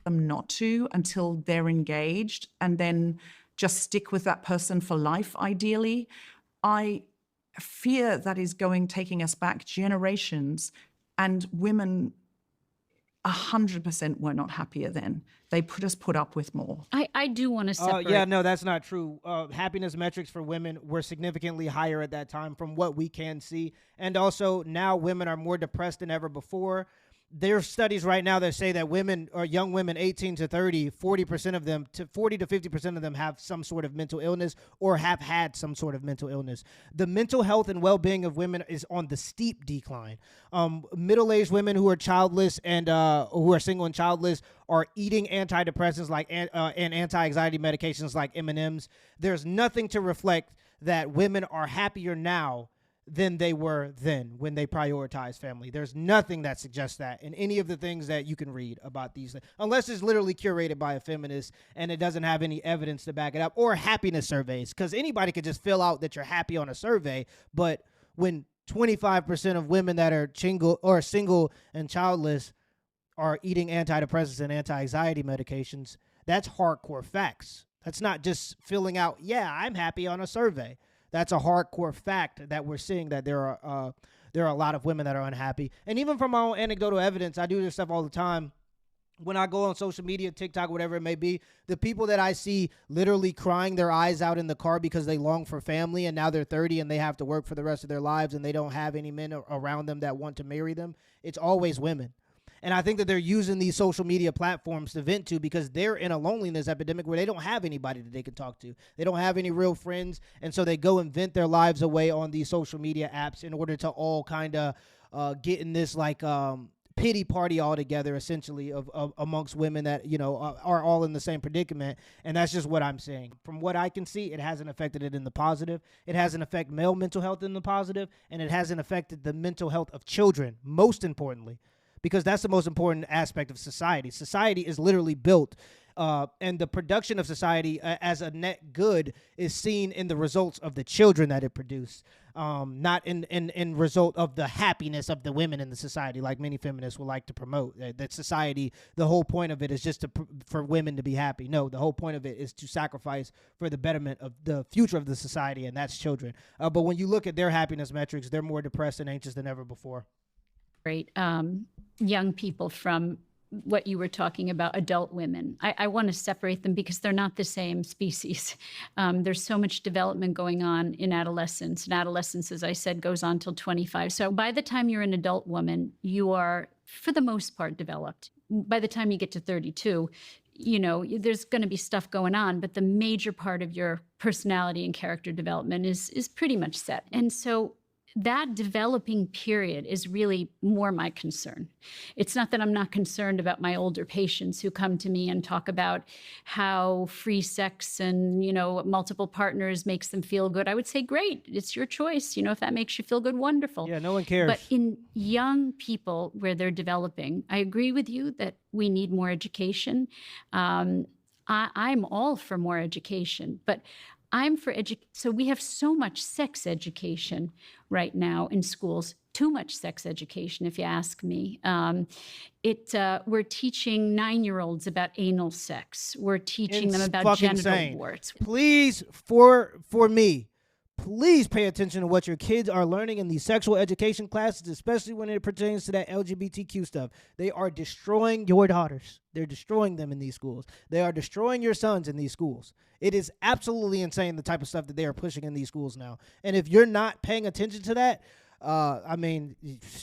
them not to until they're engaged, and then just stick with that person for life, ideally, I fear that is taking us back generations, and women 100% were not happier then. They put up with more. I do want to separate. Yeah, no, that's not true. Happiness metrics for women were significantly higher at that time from what we can see. And also now women are more depressed than ever before. There are studies right now that say that women or young women 18 to 30, 40% of them, to 40 to 50% of them have some sort of mental illness or have had some sort of mental illness. The mental health and well-being of women is on the steep decline. Middle-aged women who are childless and who are single and childless are eating antidepressants and anti-anxiety medications like M&Ms. There's nothing to reflect that women are happier now than they were then when they prioritized family. There's nothing that suggests that in any of the things that you can read about these things, unless it's literally curated by a feminist and it doesn't have any evidence to back it up, or happiness surveys, because anybody could just fill out that you're happy on a survey. But when 25% of women that are single and childless are eating antidepressants and anti-anxiety medications, that's hardcore facts. That's not just filling out, yeah, I'm happy on a survey. That's a hardcore fact that we're seeing, that there are a lot of women that are unhappy. And even from my own anecdotal evidence, I do this stuff all the time. When I go on social media, TikTok, whatever it may be, the people that I see literally crying their eyes out in the car because they long for family and now they're 30 and they have to work for the rest of their lives and they don't have any men around them that want to marry them, it's always women. And I think that they're using these social media platforms to vent to, because they're in a loneliness epidemic where they don't have anybody that they can talk to. They don't have any real friends. And so they go and vent their lives away on these social media apps in order to all kind of get in this pity party all together, essentially, of amongst women that, are all in the same predicament. And that's just what I'm saying. From what I can see, it hasn't affected it in the positive. It hasn't affected male mental health in the positive, and it hasn't affected the mental health of children, most importantly. Because that's the most important aspect of society. Society is literally built, and the production of society as a net good is seen in the results of the children that it produced, not in result of the happiness of the women in the society, like many feminists would like to promote. That society, the whole point of it is just for women to be happy. No, the whole point of it is to sacrifice for the betterment of the future of the society, and that's children. But when you look at their happiness metrics, they're more depressed and anxious than ever before. Great. Young people from what you were talking about, adult women. I want to separate them because they're not the same species. There's so much development going on in adolescence. And adolescence, as I said, goes on till 25. So by the time you're an adult woman, you are, for the most part, developed. By the time you get to 32, there's going to be stuff going on, but the major part of your personality and character development is pretty much set. And so that developing period is really more my concern. It's not that I'm not concerned about my older patients who come to me and talk about how free sex and, multiple partners makes them feel good. I would say, great, it's your choice. If that makes you feel good, wonderful. Yeah, no one cares. But in young people where they're developing, I agree with you that we need more education. I'm all for more education, but I'm for so we have so much sex education right now in schools, too much sex education, if you ask me. We're teaching 9-year-olds about anal sex. We're teaching them about genital warts. Please, for me, please pay attention to what your kids are learning in these sexual education classes, especially when it pertains to that LGBTQ stuff. They are destroying your daughters. They're destroying them in these schools. They are destroying your sons in these schools. It is absolutely insane the type of stuff that they are pushing in these schools now. And if you're not paying attention to that,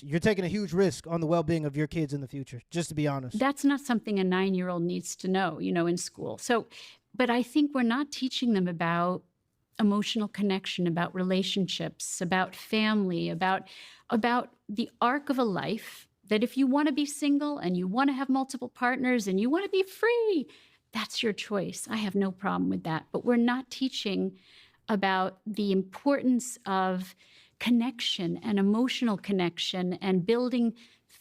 you're taking a huge risk on the well-being of your kids in the future, just to be honest. That's not something a 9-year-old needs to know, in school. So, but I think we're not teaching them about emotional connection, about relationships, about family, about the arc of a life, that if you want to be single and you want to have multiple partners and you want to be free, that's your choice. I have no problem with that. But we're not teaching about the importance of connection and emotional connection and building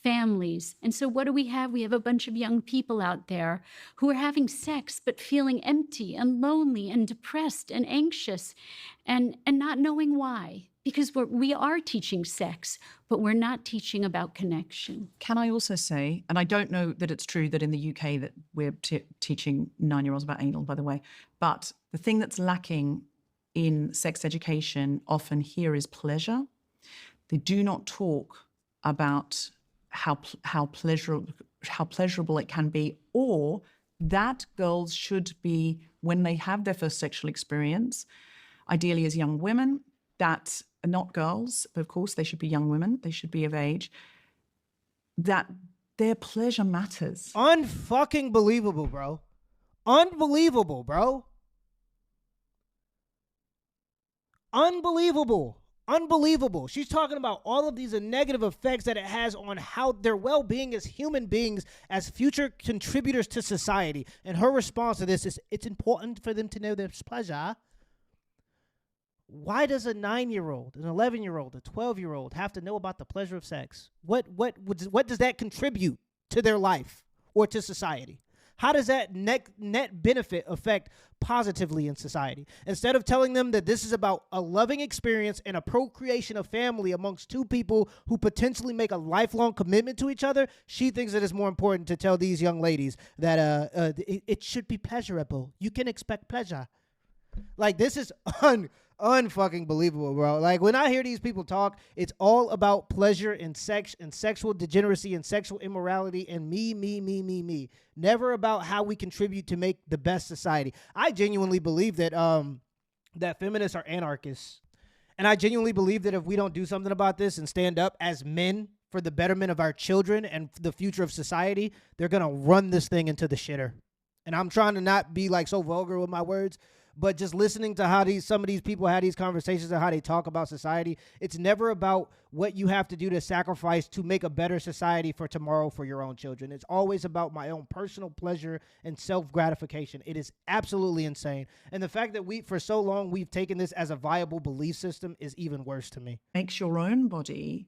families. And so what do we have? We have a bunch of young people out there who are having sex but feeling empty and lonely and depressed and anxious and not knowing why. Because we are teaching sex, but we're not teaching about connection. Can I also say, and I don't know that it's true that in the UK that we're teaching 9-year-olds about anal, by the way, but the thing that's lacking in sex education often here is pleasure. They do not talk about how pleasurable it can be, or that girls should be, when they have their first sexual experience, ideally as young women, that are not girls, but of course they should be young women, they should be of age, that their pleasure matters. Unfucking believable, bro. Unbelievable, bro. Unbelievable. Unbelievable. She's talking about all of these negative effects that it has on how their well-being as human beings, as future contributors to society. And her response to this is, it's important for them to know their pleasure. Why does a 9-year-old, an 11-year-old, a 12-year-old have to know about the pleasure of sex? What does that contribute to their life or to society? How does that net benefit affect positively in society? Instead of telling them that this is about a loving experience and a procreation of family amongst two people who potentially make a lifelong commitment to each other, she thinks that it's more important to tell these young ladies that it should be pleasurable. You can expect pleasure. Like, this is unfucking believable, bro. Like, when I hear these people talk, it's all about pleasure and sex and sexual degeneracy and sexual immorality and me. Never about how we contribute to make the best society. I genuinely believe that that feminists are anarchists. And I genuinely believe that if we don't do something about this and stand up as men for the betterment of our children and the future of society, they're going to run this thing into the shitter. And I'm trying to not be like so vulgar with my words, but just listening to how some of these people have these conversations and how they talk about society, it's never about what you have to do to sacrifice to make a better society for tomorrow for your own children. It's always about my own personal pleasure and self-gratification. It is absolutely insane. And the fact that for so long we've taken this as a viable belief system is even worse to me. Makes your own body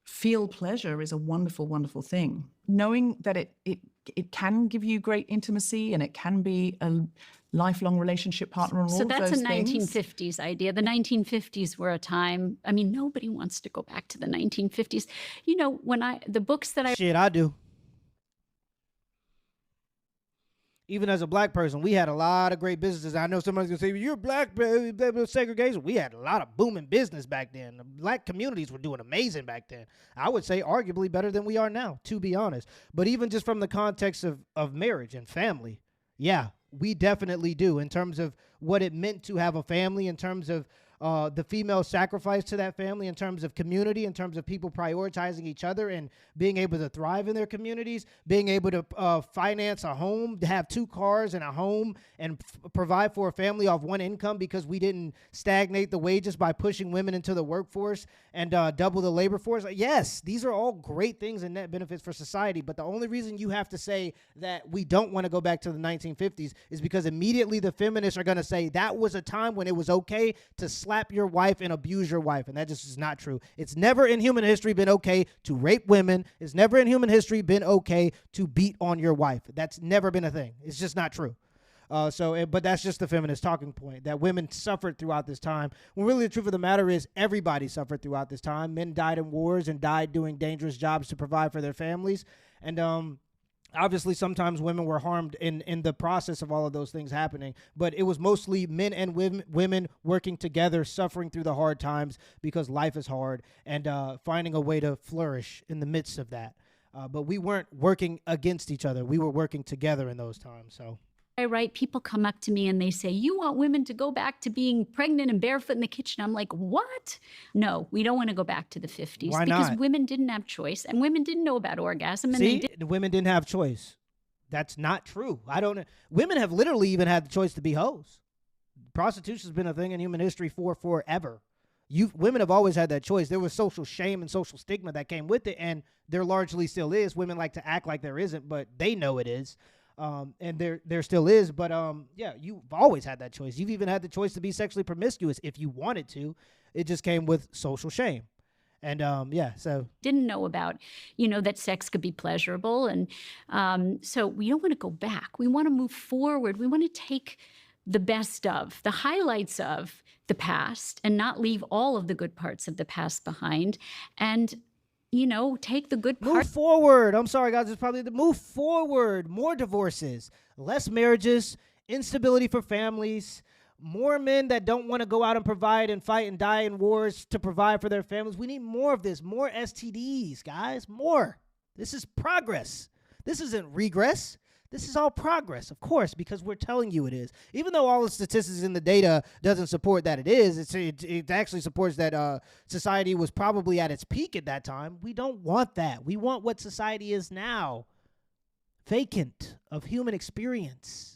feel pleasure is a wonderful, wonderful thing. Knowing that it can give you great intimacy and it can be a lifelong relationship partner and all So of that's those a things. 1950s idea. The 1950s were a time, I mean, nobody wants to go back to the 1950s. You know, the books that I Shit, I do. Even as a black person, we had a lot of great businesses. I know somebody's going to say, well, you're black, segregation. We had a lot of booming business back then. The black communities were doing amazing back then. I would say arguably better than we are now, to be honest. But even just from the context of marriage and family, yeah, we definitely do, in terms of what it meant to have a family, in terms of the female sacrifice to that family, in terms of community, in terms of people prioritizing each other and being able to thrive in their communities, being able to finance a home, to have 2 cars and a home and provide for a family off one income because we didn't stagnate the wages by pushing women into the workforce and double the labor force. Yes, these are all great things and net benefits for society. But the only reason you have to say that we don't want to go back to the 1950s is because immediately the feminists are going to say that was a time when it was okay to slap your wife and abuse your wife. And that just is not true. It's never in human history been okay to rape women. It's never in human history been okay to beat on your wife. That's never been a thing. It's just not true. But that's just the feminist talking point, that women suffered throughout this time. When really the truth of the matter is everybody suffered throughout this time. Men died in wars and died doing dangerous jobs to provide for their families. And obviously, sometimes women were harmed in the process of all of those things happening. But it was mostly men and women working together, suffering through the hard times because life is hard, and finding a way to flourish in the midst of that. But we weren't working against each other. We were working together in those times. So write, people come up to me and they say, you want women to go back to being pregnant and barefoot in the kitchen. I'm like, what? No, we don't want to go back to the 50s. Why because not? women didn't have choice and women didn't know about orgasm. And see, the women didn't have choice. That's not true. Women have literally even had the choice to be hoes. Prostitution has been a thing in human history for forever. Women have always had that choice. There was social shame and social stigma that came with it, and there largely still is. Women like to act like there isn't, but they know it is. And there still is, but yeah, you've always had that choice. You've even had the choice to be sexually promiscuous if you wanted to. It just came with social shame. And yeah, so didn't know about, that sex could be pleasurable. And so we don't want to go back. We want to move forward. We want to take the best of, the highlights of the past and not leave all of the good parts of the past behind. And, take the good move parts. forward. I'm sorry, guys. It's probably the move forward. More divorces, less marriages, instability for families, more men that don't want to go out and provide and fight and die in wars to provide for their families. We need more of this, more STDs, guys, more. This is progress. This isn't regress. This is all progress, of course, because we're telling you it is. Even though all the statistics in the data doesn't support that it is, it actually supports that society was probably at its peak at that time. We don't want that. We want what society is now. Vacant of human experience.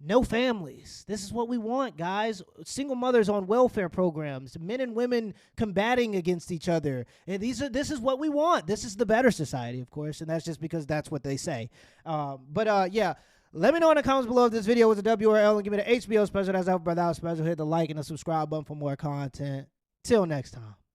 No families. This is what we want, guys. Single mothers on welfare programs, men and women combating against each other. And this is what we want. This is the better society, of course, and that's just because that's what they say. Yeah, let me know in the comments below if this video was a W or L, and give me the HBO special. That's out for that special. Hit the like and the subscribe button for more content. Till next time.